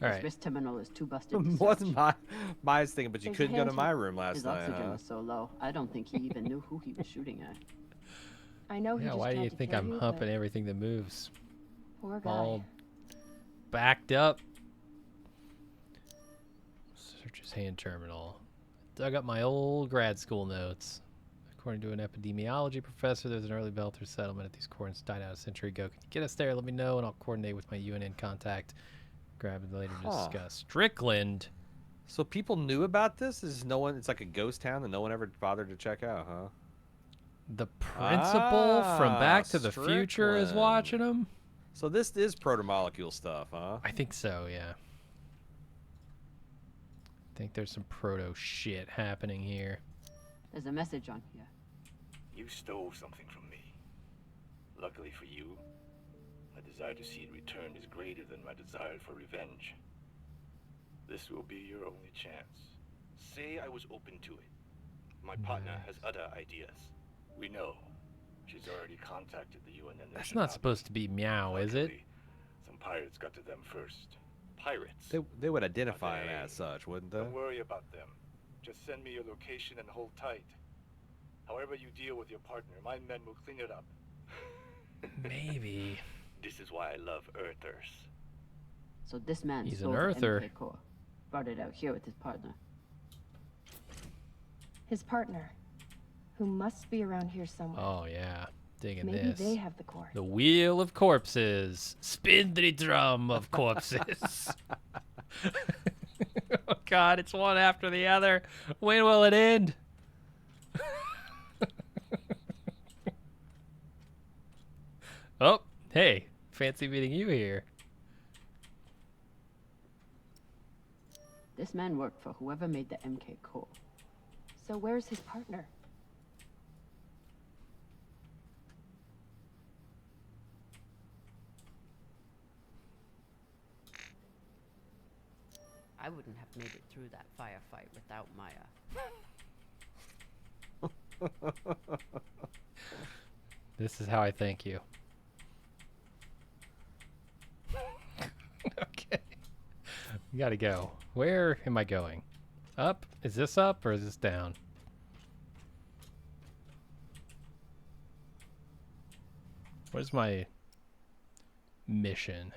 All His right. wrist terminal is too busted to Wasn't search. my thing, but you There's a couldn't go to hand my here. room last His night, oxygen huh? was so low, I don't think he even knew who he was shooting at. I know he Yeah, just why do tried you to think kill I'm you, humping but everything that moves? Poor guy. All backed up. Search his hand terminal. Dug up my old grad school notes. According to an epidemiology professor, there's an early Belter settlement at these coordinates died out a century ago. Can you get us there? Let me know, and I'll coordinate with my UNN contact. Grab it later to Huh. discuss. Strickland. So people knew about this? Is no one? It's like a ghost town that no one ever bothered to check out, huh? The principal from Back to the Future is Strickland. watching him? So this is proto-molecule stuff, huh? I think so, yeah. think there's some proto shit happening here. There's a message on here. You stole something from me. Luckily for you, my desire to see it returned is greater than my desire for revenge. This will be your only chance. Say I was open to it. My partner has other ideas. We know. She's already contacted the UN and That's not supposed to be meow, is it? Some pirates got to them first. Pirates. They would identify it as such, wouldn't they? Don't worry about them. Just send me your location and hold tight. However you deal with your partner, my men will clean it up. Maybe. This is why I love Earthers. So this man He's stole an the Earther. MK core, brought it out here with his partner. His partner, who must be around here somewhere. Oh yeah, digging Maybe this. they have the core. The wheel of corpses. Spin the drum of corpses. Oh god, it's one after the other. When will it end? Oh, hey, fancy meeting you here. This man worked for whoever made the MK core. So where's his partner? I wouldn't have made it through that firefight without Maya. This is how I thank you. Okay. We gotta go. Where am I going? Up? Is this up or is this down? What is my mission?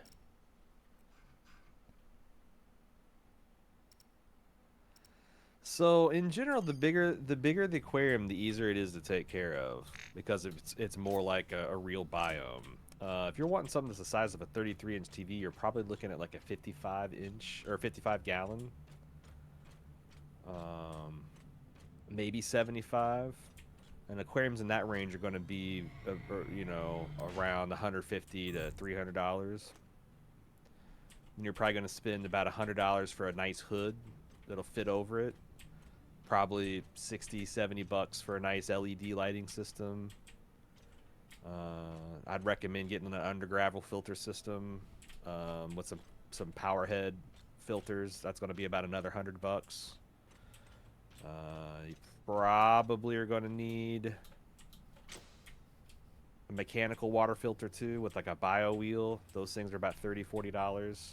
So in general, the bigger the aquarium, the easier it is to take care of because it's more like a real biome. If you're wanting something that's the size of a 33-inch TV, you're probably looking at like a 55-inch or 55-gallon, maybe 75. And aquariums in that range are going to be, you know, around $150 to $300. And you're probably going to spend about $100 for a nice hood that'll fit over it. Probably 60, 70 bucks for a nice LED lighting system. I'd recommend getting an under gravel filter system with some power head filters. That's going to be about another $100. You probably are going to need a mechanical water filter too with like a bio wheel. Those things are about $30, $40.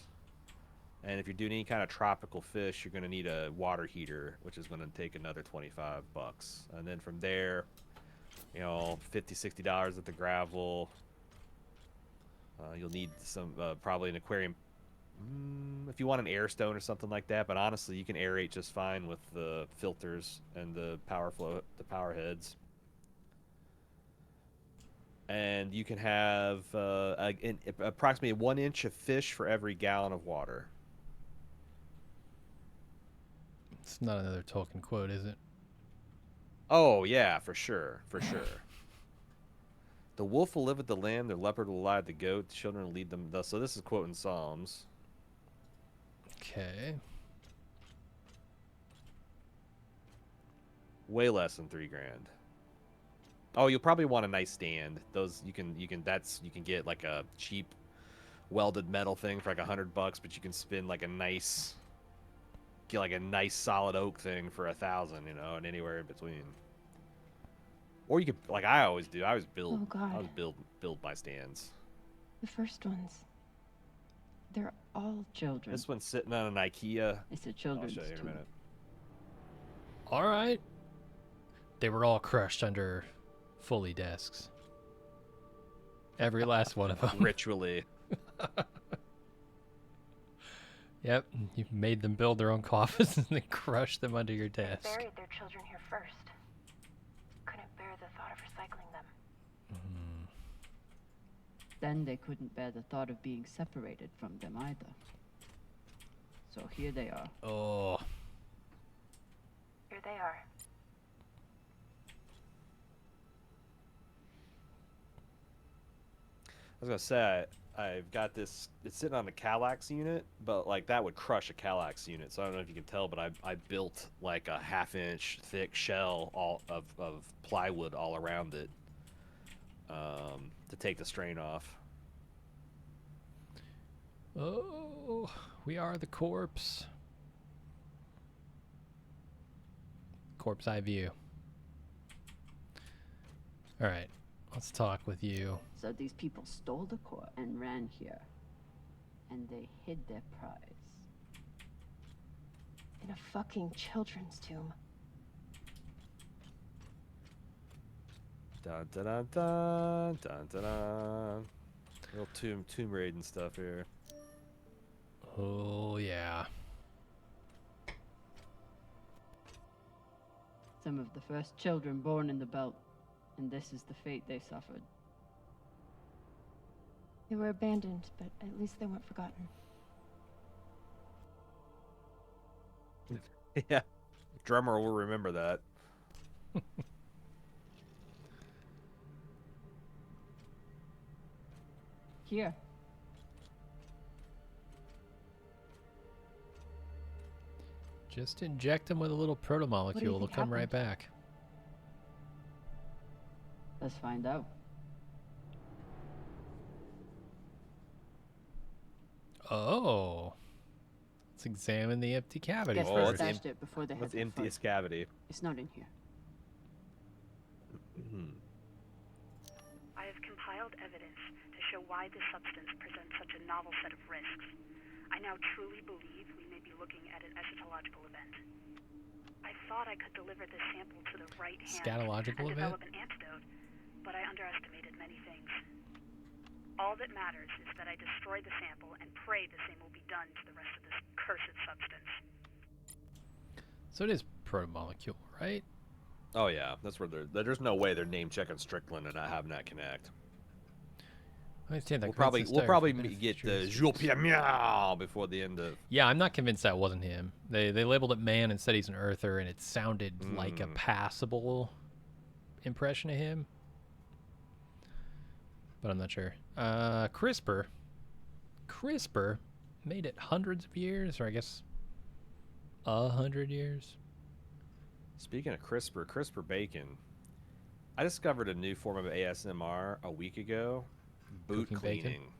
And if you're doing any kind of tropical fish, you're going to need a water heater, which is going to take another 25 bucks. And then from there, you know, $50, $60 at the gravel. You'll need some, probably an aquarium. If you want an air stone or something like that, but honestly, you can aerate just fine with the filters and the power heads. And you can have approximately 1 inch of fish for every gallon of water. It's not another Tolkien quote, is it? Oh, yeah, for sure. For sure. The wolf will live with the lamb, the leopard will lie with the goat, the children will lead them thus. So this is quoting Psalms. Okay. Way less than $3 grand. Oh, you'll probably want a nice stand. Those you can get like a cheap welded metal thing for like $100, but you can spin like a nice solid oak thing for $1,000, you know, and anywhere in between. Or you could, like I always do, I always build. Oh, God. I always build my stands. The first ones. They're all Children. This one's sitting on an IKEA. It's a I'll children's show you in a tool. minute. All right. They were all crushed under Foley desks. Every last one of them. Ritually. Yep. You made them build their own coffins and then crushed them under your They desk. buried their children here first. Couldn't bear the thought of recycling them. Then they couldn't bear the thought of being separated from them either. So here they are. Oh. Here they are. I was gonna say, I've got this. It's sitting on a Kallax unit, but like that would crush a Kallax unit. So I don't know if you can tell, but I built like a 1/2 inch thick shell all of plywood all around it to take the strain off. Oh, we are the corpse. Corpse eye view. All right, let's talk with you. So these people stole the core and ran here. And they hid their prize. In a fucking children's tomb. Dun dun dun dun dun dun dun. Real tomb raiding stuff here. Oh yeah. Some of the first children born in the belt, and this is the fate they suffered. They were abandoned, but at least they weren't forgotten. Yeah, drummer will remember that. Here. Just inject them with a little protomolecule. They'll think come right happened? back. Let's find out. Oh. Let's examine the empty cavity Guess Oh, they let's first. stashed it before they had What's the their fun. emptiest cavity? It's not in here. I have compiled evidence to show why this substance presents such a novel set of risks. I now truly believe we may be looking at an eschatological event. I thought I could deliver this sample to the right hand Scatological and event? develop an antidote, but I underestimated many things. All that matters is that I destroy the sample and pray the same will be done to the rest of this cursed substance. So it is protomolecule, right? Oh yeah, that's where there's no way they're name checking Strickland and not having that connect. I understand that. We'll probably get the Jules Pierre Meow before the end of. Yeah, I'm not convinced that wasn't him. They labeled it man and said he's an earther, and it sounded like a passable impression of him. But I'm not sure. CRISPR made it hundreds of years, or I guess 100 years. Speaking of CRISPR bacon, I discovered a new form of ASMR a week ago. Boot Cooking bacon? cleaning.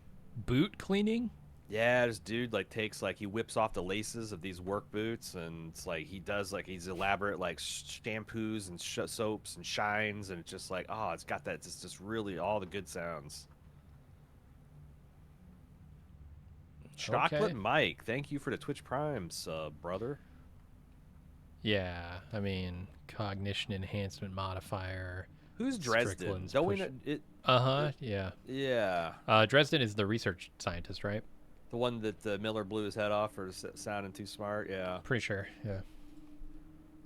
Boot cleaning? Yeah, this dude he whips off the laces of these work boots, and it's like he does like these elaborate like shampoos and soaps and shines, and it's just like, oh, it's got that just really all the good sounds. Chocolate Okay. Mike, thank you for the Twitch Prime sub, brother. Yeah, I mean, cognition enhancement modifier. Who's Dresden? Strickland's Don't we push- know it? Yeah. Yeah. Dresden is the research scientist, right? The one that Miller blew his head off for sounding too smart. Yeah. Pretty sure. Yeah.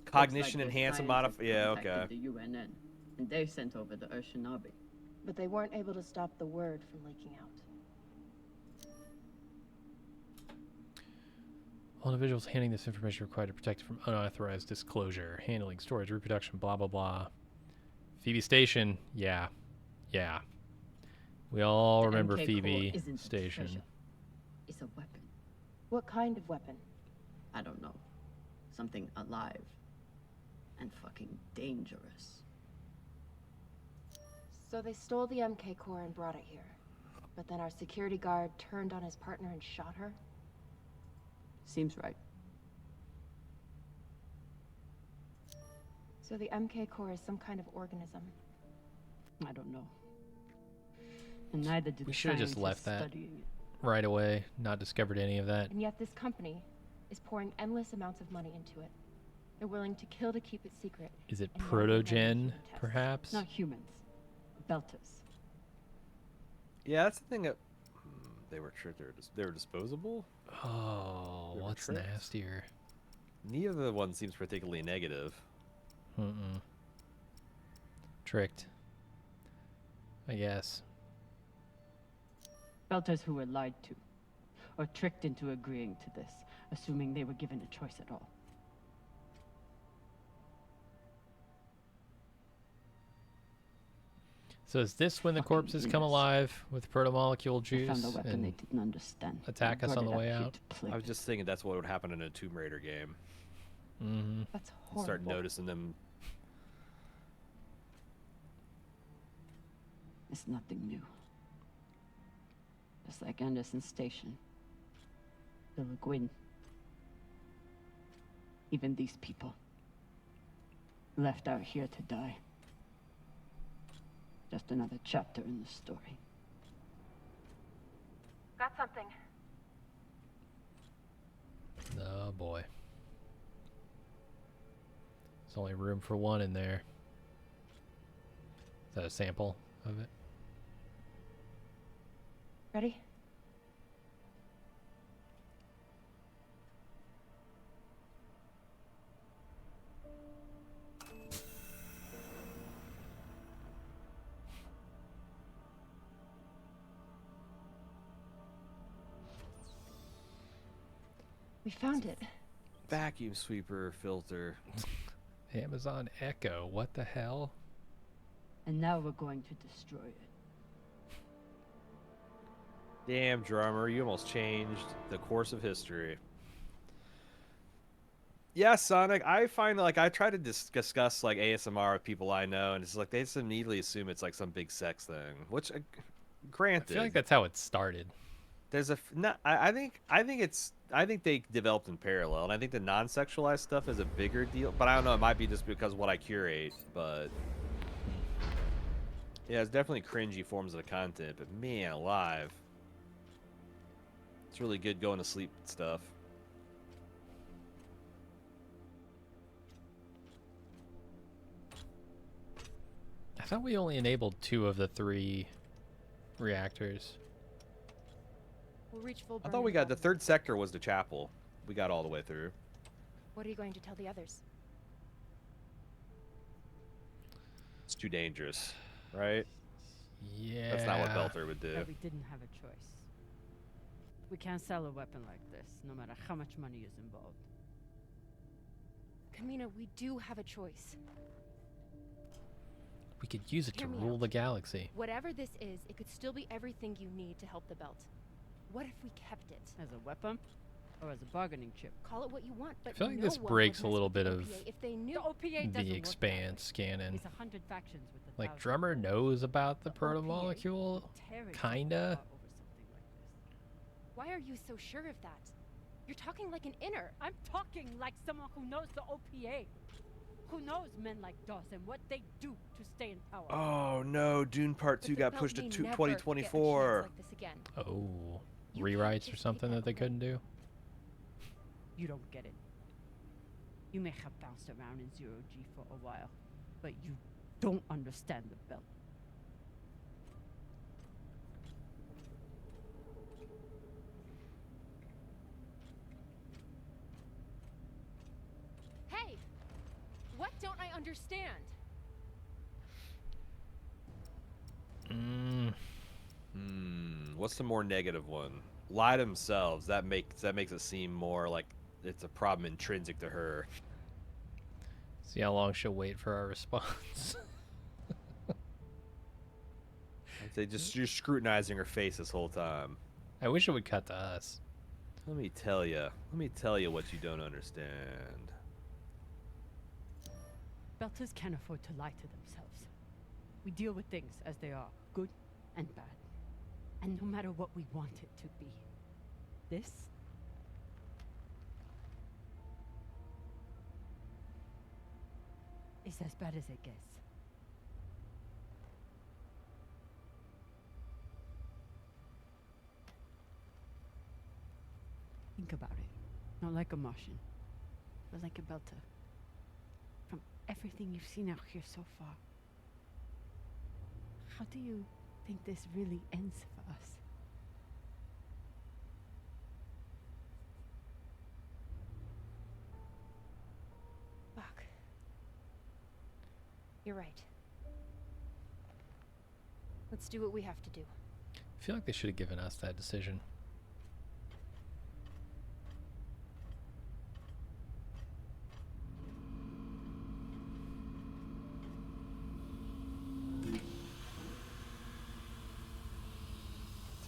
Cognition Looks like enhancement the scientists modifier. Yeah. Okay. contacted the UNN, and they sent over the Urshinabi. But they weren't able to stop the word from leaking out. All individuals handling this information are required to protect it from unauthorized disclosure, handling, storage, reproduction, blah, blah, blah. Phoebe Station. Yeah. Yeah. We all The remember MK Phoebe core isn't a Station. treasure. It's a weapon. What kind of weapon? I don't know. Something alive. And fucking dangerous. So they stole the MK core and brought it here. But then our security guard turned on his partner and shot her? Seems right. So the MK core is some kind of organism. I don't know. And neither did We the should have just left scientists that studying it. right away, not discovered any of that. And yet this company is pouring endless amounts of money into it. They're willing to kill to keep it secret. Is it and now they're running protogen, human tests. perhaps? Not humans. Belters. Yeah, that's the thing that they were tricked. They were disposable. Oh, They were what's tricked. nastier? Neither of the one seems particularly negative. Mm-mm. Tricked. I guess. Belters who were lied to. Or tricked into agreeing to this, assuming they were given a choice at all. So is this when the Fucking corpses come winners. alive with protomolecule They found juice a weapon they and didn't understand. attack us Brought on it the up way here out? to play I was with. just thinking that's what would happen in a Tomb Raider game. Mm-hmm. That's You start horrible. noticing them. It's nothing new. Just like Anderson Station. The Le Guin. Even these people. Left out here to die. Just another chapter in the story. Got something. Oh boy. There's only room for one in there. Is that a sample of it? Ready? We found it. Vacuum sweeper filter. Amazon Echo. What the hell? And now we're going to destroy it. Damn, drummer, you almost changed the course of history. Yeah, Sonic, I find like I try to discuss like ASMR with people I know, and it's like they just immediately assume it's like some big sex thing. Which, I granted, feel like that's how it started. there's a no, I think they developed in parallel, and I think the non-sexualized stuff is a bigger deal. But I don't know, it might be just because what I curate. But yeah, it's definitely cringy forms of the content. But man, alive, it's really good going to sleep stuff. I thought we only enabled 2 of the 3 reactors. We'll reach full burn I thought we in got the about- third sector was the chapel. We got all the way through. What are you going to tell the others? It's too dangerous, right? Yeah. That's not what Belter would do. That we didn't have a choice. We can't sell a weapon like this, no matter how much money is involved. Kamina, we do have a choice. We could use it to Hear me rule out. the galaxy. Whatever this is, it could still be everything you need to help the belt. What if we kept it? As a weapon? Or as a bargaining chip? Call it what you want, but I feel like no this one would breaks a mess little with the bit of OPA if they knew. The OPA doesn't the work that expanse way. canon. It's 100 factions with the Like, 1,000 Drummer knows about the The OPA protomolecule, will tear each other kinda. apart over something like this. Why are you so sure of that? You're talking like an inner. I'm talking like someone who knows the OPA. Who knows men like Doss and what they do to stay in power. Oh no, Dune Part But 2 the got belt pushed to may 2024. never get a chance like this again. Oh, You rewrites can't or just something take that they away. couldn't do? You don't get it. You may have bounced around in zero G for a while, but you don't understand the belt. Hey! What don't I understand? What's the more negative one? Lie to themselves. That makes it seem more like it's a problem intrinsic to her. See how long she'll wait for our response. I'd say just you're scrutinizing her face this whole time. I wish it would cut to us. Let me tell you. Let me tell you what you don't understand. Belters can't afford to lie to themselves. We deal with things as they are, good and bad. And no matter what we want it to be, this is as bad as it gets. Think about it. Not like a Martian, but like a Belter. From everything you've seen out here so far, how do you think this really ends for us? Fuck. You're right. Let's do what we have to do. I feel like they should have given us that decision.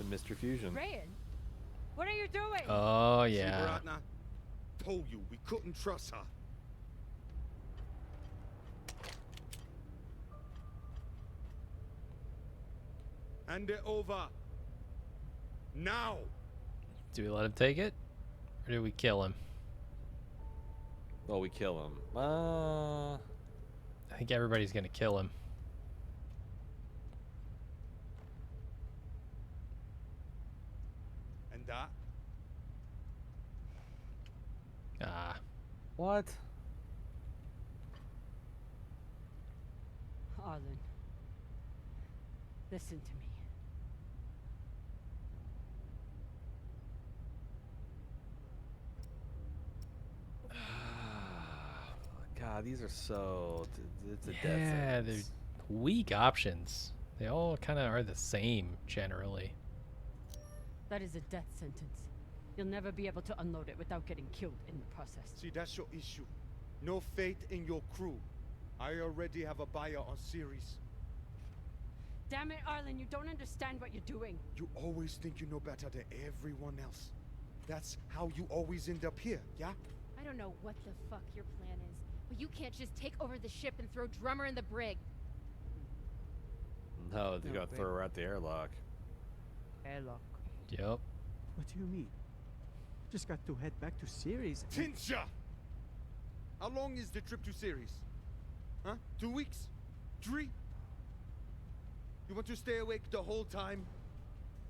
To Mr. Fusion. Rayan, what are you doing? Oh yeah. Baratna, told you we couldn't trust her. Hand it over. Now. Do we let him take it, or do we kill him? Oh, we kill him. I think everybody's gonna kill him. And that. Ah. What? Arlen, listen to me. God, these are so. It's a death Yeah, they're sentence. weak options. They all kind of are the same generally. That is a death sentence. You'll never be able to unload it without getting killed in the process. See, that's your issue. No faith in your crew. I already have a buyer on series. Damn it, Arlen, you don't understand what you're doing. You always think you know better than everyone else. That's how you always end up here, yeah? I don't know what the fuck your plan is, but you can't just take over the ship and throw Drummer in the brig. No, they're gonna throw her out the airlock. Airlock. Yep. What do you mean? Just got to head back to Ceres. and- Tinsha! How long is the trip to Ceres? Huh? 2 weeks? 3? You want to stay awake the whole time?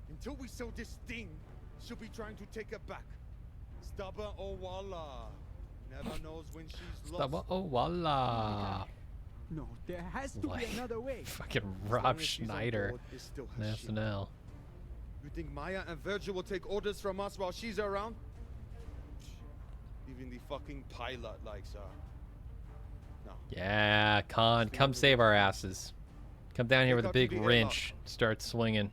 Until we sell this thing, she'll be trying to take it back. Stubborn Owala. Never knows when she's lost. Oh voila! No, there has to Like, be another way. Fucking As Rob long as she's on Schneider. board, it's still her on ship. SNL. You think Maya and Virgil will take orders from us while she's around? Even the fucking pilot likes her. No. Yeah, Khan, come save our asses. Come down here with a Take her big to the wrench. Start swinging.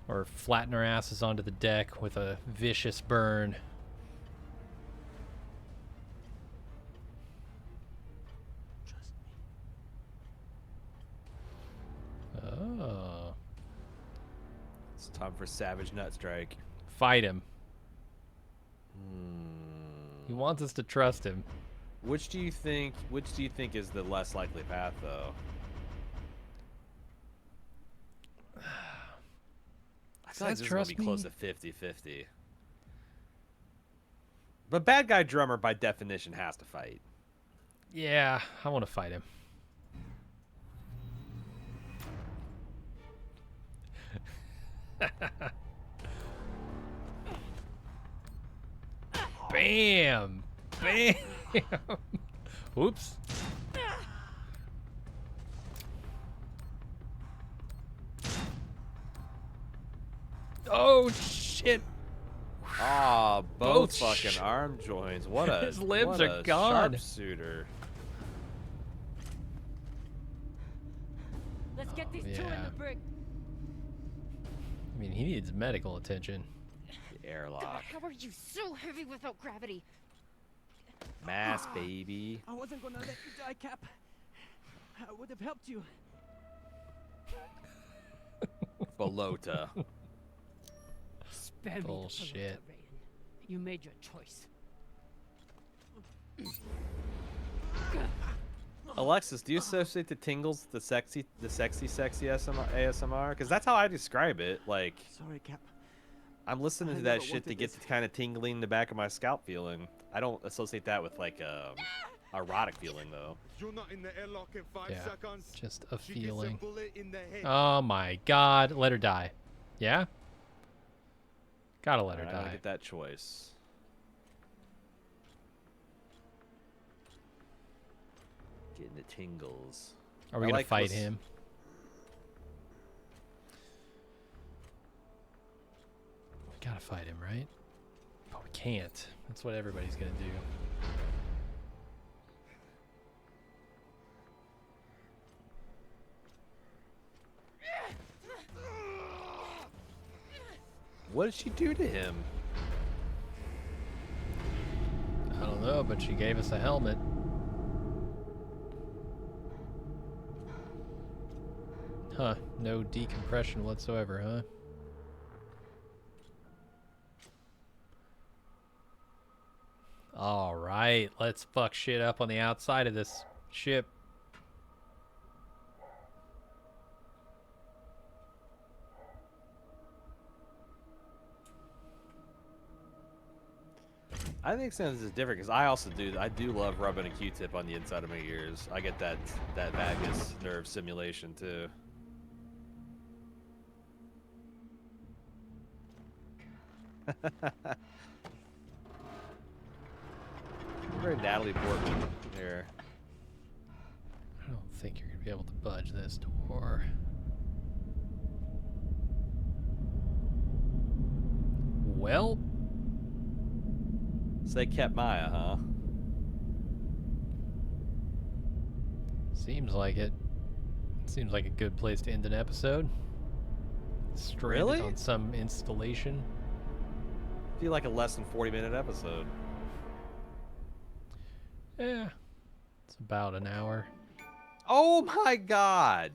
Or flatten our asses onto the deck with a vicious burn. Oh. It's time for Savage Nut Strike. Fight him. He wants us to trust him. Which do you think is the less likely path, though? I feel like this is gonna be close to 50-50. But bad guy drummer by definition has to fight. Yeah, I want to fight him. Bam! Bam! Oops. Oh shit! Ah, both Both fucking arm joints. What a His limbs what are a gone. Sharpshooter. Let's get these two in yeah. the brig. I mean, he needs medical attention. The airlock. How are you so heavy without gravity? Mass, baby. I wasn't gonna let you die, Cap. I would have helped you. Balota. Spare me the Bullshit. pelota, Rayan. You made your choice. Alexis, do you associate the tingles, the sexy ASMR? Because that's how I describe it. Like, Sorry, Cap. I'm listening I to that never shit to wanted get this. the kind of tingling in the back of my scalp feeling. I don't associate that with like erotic feeling though. You're not in the airlock in 5 Yeah, seconds. just a She gets feeling. a bullet in the head. Oh my god, let her die. Yeah? Gotta let her Alright, I die. get that choice. Getting the tingles. Are we I gonna like fight what's- him? We gotta fight him, right? But we can't. That's what everybody's gonna do. What did she do to him? I don't know, but she gave us a helmet. Huh. No decompression whatsoever, huh? Alright, let's fuck shit up on the outside of this ship. I think Sans is different because I do love rubbing a Q-tip on the inside of my ears. I get that vagus nerve stimulation too. Very Natalie Portman here. I don't think you're gonna be able to budge this door. Well, so they kept Maya, huh? Seems like it. Seems like a good place to end an episode. Stranded Really? on some installation. I feel like a less than 40-minute episode. Yeah, it's about an hour. Oh my god!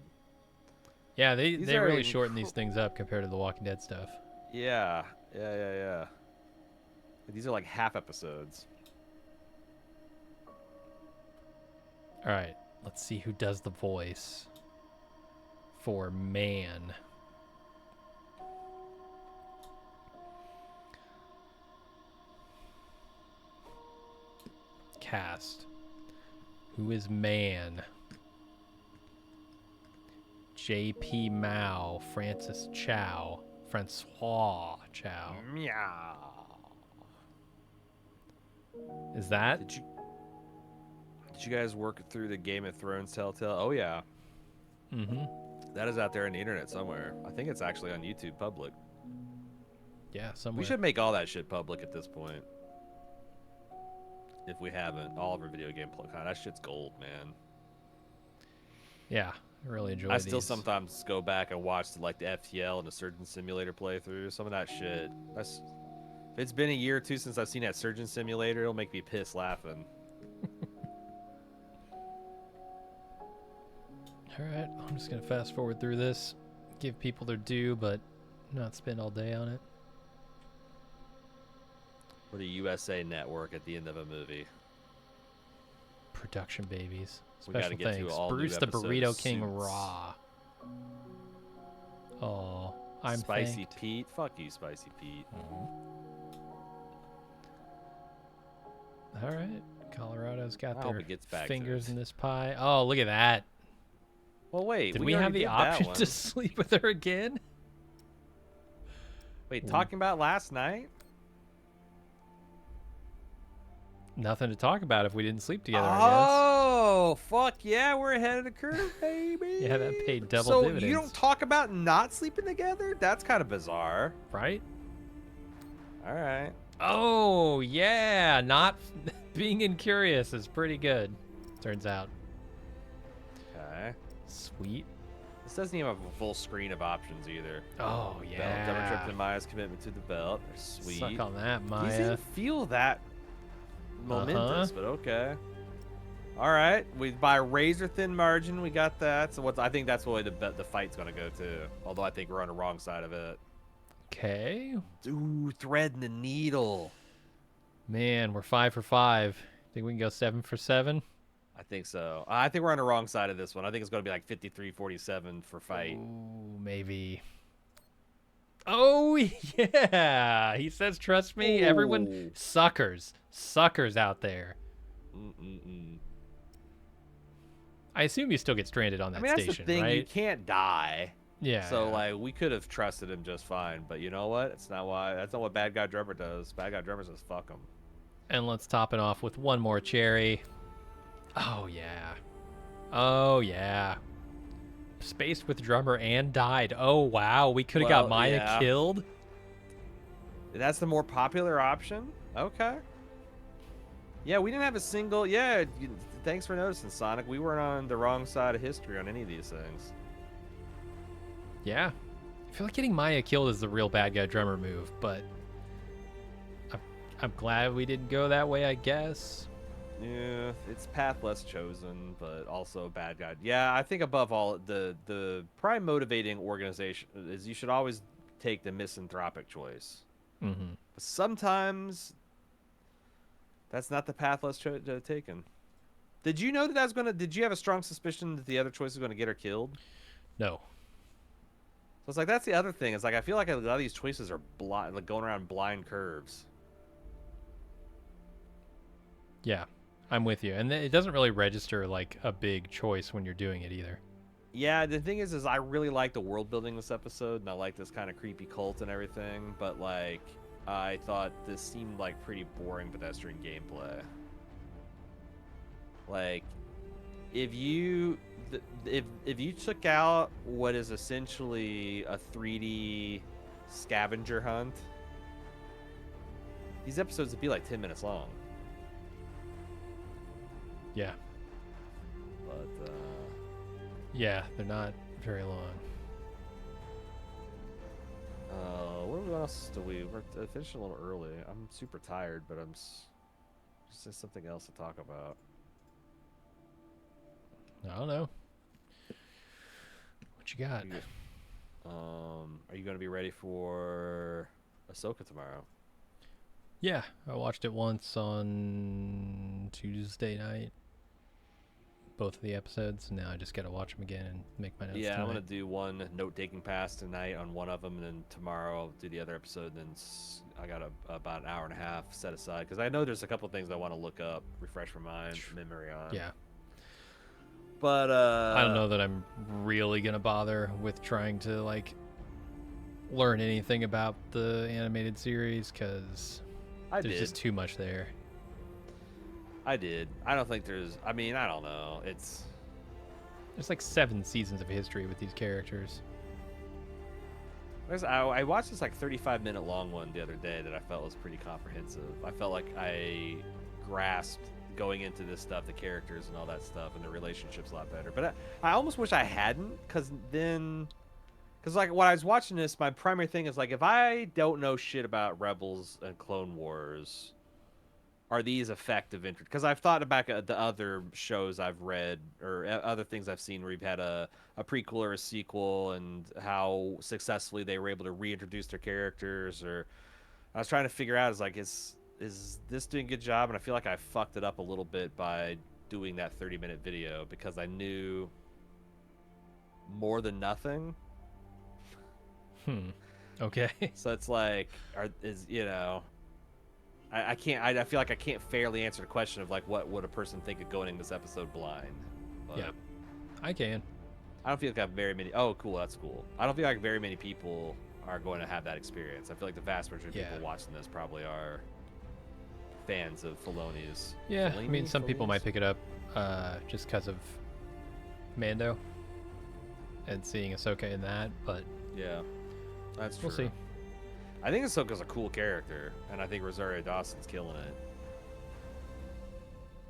Yeah, they are really shorten these things up compared to the Walking Dead stuff. Yeah. These are like half episodes. All right, let's see who does the voice for Man. Cast. Who is Man? J.P. Mao, Francis Chow, Francois Chow. Meow. Is that? Did you guys work through the Game of Thrones Telltale? Oh yeah. Mm-hmm. That is out there on the internet somewhere. I think it's actually on YouTube public. Yeah, somewhere. We should make all that shit public at this point. If we haven't, all of our video game content. That shit's gold, man. Yeah, I really enjoy I still these. sometimes go back and watch like the FTL and the Surgeon Simulator playthrough. Some of that shit. If it's been a year or two since I've seen that Surgeon Simulator, it'll make me piss laughing. Alright, I'm just going to fast forward through this. Give people their due, but not spend all day on it. Or the USA Network at the end of a movie. Production babies. We gotta Special get to thanks. all new Bruce the episodes of Burrito King Suits. Raw. Oh, I'm Spicy thanked. Pete. Fuck you, Spicy Pete. All right, Colorado's got I hope their it gets back to fingers it. in this pie. Oh, look at that. Well, wait. Did we have already the did that option one. to sleep with her again? Wait, talking about last night? Nothing to talk about if we didn't sleep together, I Oh, fuck yeah, we're ahead of the curve, baby. guess. Yeah, that paid double so dividends. you don't talk about not sleeping together? That's kind of bizarre. Right? All right. Oh, yeah. Not being incurious is pretty good, turns out. Okay. Sweet. This doesn't even have a full screen of options either. Oh, Belt, yeah. Demonstrating Maya's commitment to the belt. Sweet. Suck on that, These Maya. didn't feel that momentous, but okay. All right, by a razor thin margin, we got that. So I think that's the way the fight's gonna go too. Although I think we're on the wrong side of it. Okay. Ooh, threading the needle. Man, we're 5 for 5. Think we can go 7 for 7? I think so. I think we're on the wrong side of this one. I think it's gonna be like 53-47 for fight. Ooh, maybe. Oh, yeah. He says, trust me. Everyone, Ooh. suckers. Suckers out there. I assume you still get stranded on that I mean, that's station, the thing. right? You can't die. Yeah. So yeah. like, we could have trusted him just fine. But you know what? It's not why. That's not what Bad Guy Drummer does. Bad Guy Drummer says, "Fuck him." And let's top it off with one more cherry. Oh, yeah. Oh, yeah. Spaced with drummer and died. Oh, wow. We could have got Well, Maya yeah. killed. That's the more popular option. Okay. Yeah, we didn't have a single. Yeah, thanks for noticing, Sonic. We weren't on the wrong side of history on any of these things. Yeah. I feel like getting Maya killed is the real bad guy drummer move, but I'm glad we didn't go that way, I guess. Yeah, it's path less chosen, but also bad guy. Yeah, I think above all, the prime motivating organization is you should always take the misanthropic choice. Mm-hmm. But sometimes that's not the path less taken. Did you know that that's gonna? Did you have a strong suspicion that the other choice is gonna get her killed? No. So it's like that's the other thing. It's like I feel like a lot of these choices are blind, like going around blind curves. Yeah, I'm with you. And it doesn't really register like a big choice when you're doing it either. Yeah, the thing is I really like the world building this episode, and I like this kind of creepy cult and everything. But like, I thought this seemed like pretty boring pedestrian gameplay. Like, if you if you took out what is essentially a 3D scavenger hunt, these episodes would be like 10 minutes long. Yeah. But yeah, they're not very long. What else do we're finishing a little early. I'm super tired, but I'm just something else to talk about. I don't know. What you got? Are you going to be ready for Ahsoka tomorrow? Yeah, I watched it once on Tuesday night. Both of the episodes. And now I just got to watch them again and make my notes. Yeah, tonight. I'm going to do one note-taking pass tonight on one of them, and then tomorrow I'll do the other episode. And then I got about an hour and a half set aside because I know there's a couple things I want to look up, refresh my memory on. Yeah. But I don't know that I'm really gonna bother with trying to like learn anything about the animated series because there's just too much there. I did. I don't think there's. I mean, I don't know. There's like 7 seasons of history with these characters. I watched this like 35-minute long one the other day that I felt was pretty comprehensive. I felt like I grasped going into this stuff, the characters and all that stuff, and the relationships a lot better. But I almost wish I hadn't, because like when I was watching this, my primary thing is like, if I don't know shit about Rebels and Clone Wars, are these effective? Because I've thought back at the other shows I've read or other things I've seen where you've had a prequel or a sequel and how successfully they were able to reintroduce their characters. Or I was trying to figure out, is this doing a good job? And I feel like I fucked it up a little bit by doing that 30-minute video because I knew more than nothing. Okay. So it's like, I can't. I feel like I can't fairly answer the question of like what would a person think of going in this episode blind. But yeah, I can. I don't feel like I have very many. Oh, cool. That's cool. I don't feel like very many people are going to have that experience. I feel like the vast majority of people watching this probably are fans of Filoni's. Yeah, I mean, some people might pick it up just because of Mando and seeing Ahsoka in that, but yeah, that's true. We'll see. I think Ahsoka's a cool character, and I think Rosario Dawson's killing it.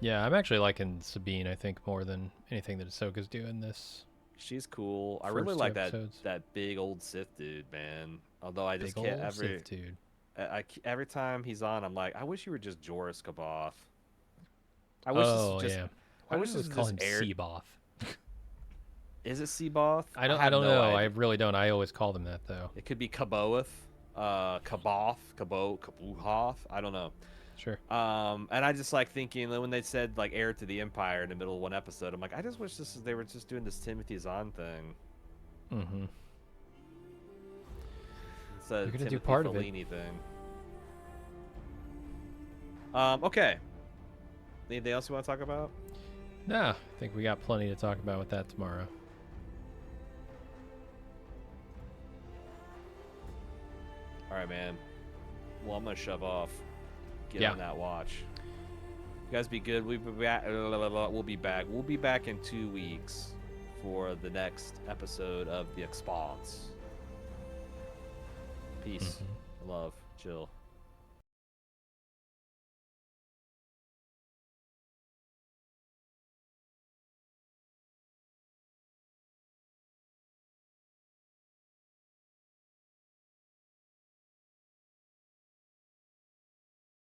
Yeah, I'm actually liking Sabine, I think, more than anything that Ahsoka's doing this. She's cool. I really like that big old Sith dude, man. Although I just can't Sith dude. Every time he's on, I'm like, I wish you were just Joris Kaboth. I wish yeah. I wish this call him Seaboth. Is it Seaboth? I don't know. I really don't. I always call them that though. It could be Kaboth, Kaboth, Kabuhoth. I don't know. Sure. And I just like thinking when they said like heir to the Empire in the middle of one episode, I'm like, I just wish they were just doing this Timothy Zahn thing. Mm-hmm. It's a You're gonna Timothy do part Fellini of it. thing. Okay. Anything else you want to talk about? Nah, I think we got plenty to talk about with that tomorrow. All right, man. Well, I'm gonna shove off. Get on that watch. You guys be good. We'll be back. We'll be back. We'll be back in 2 weeks for the next episode of The Expanse. Peace. Love. Chill.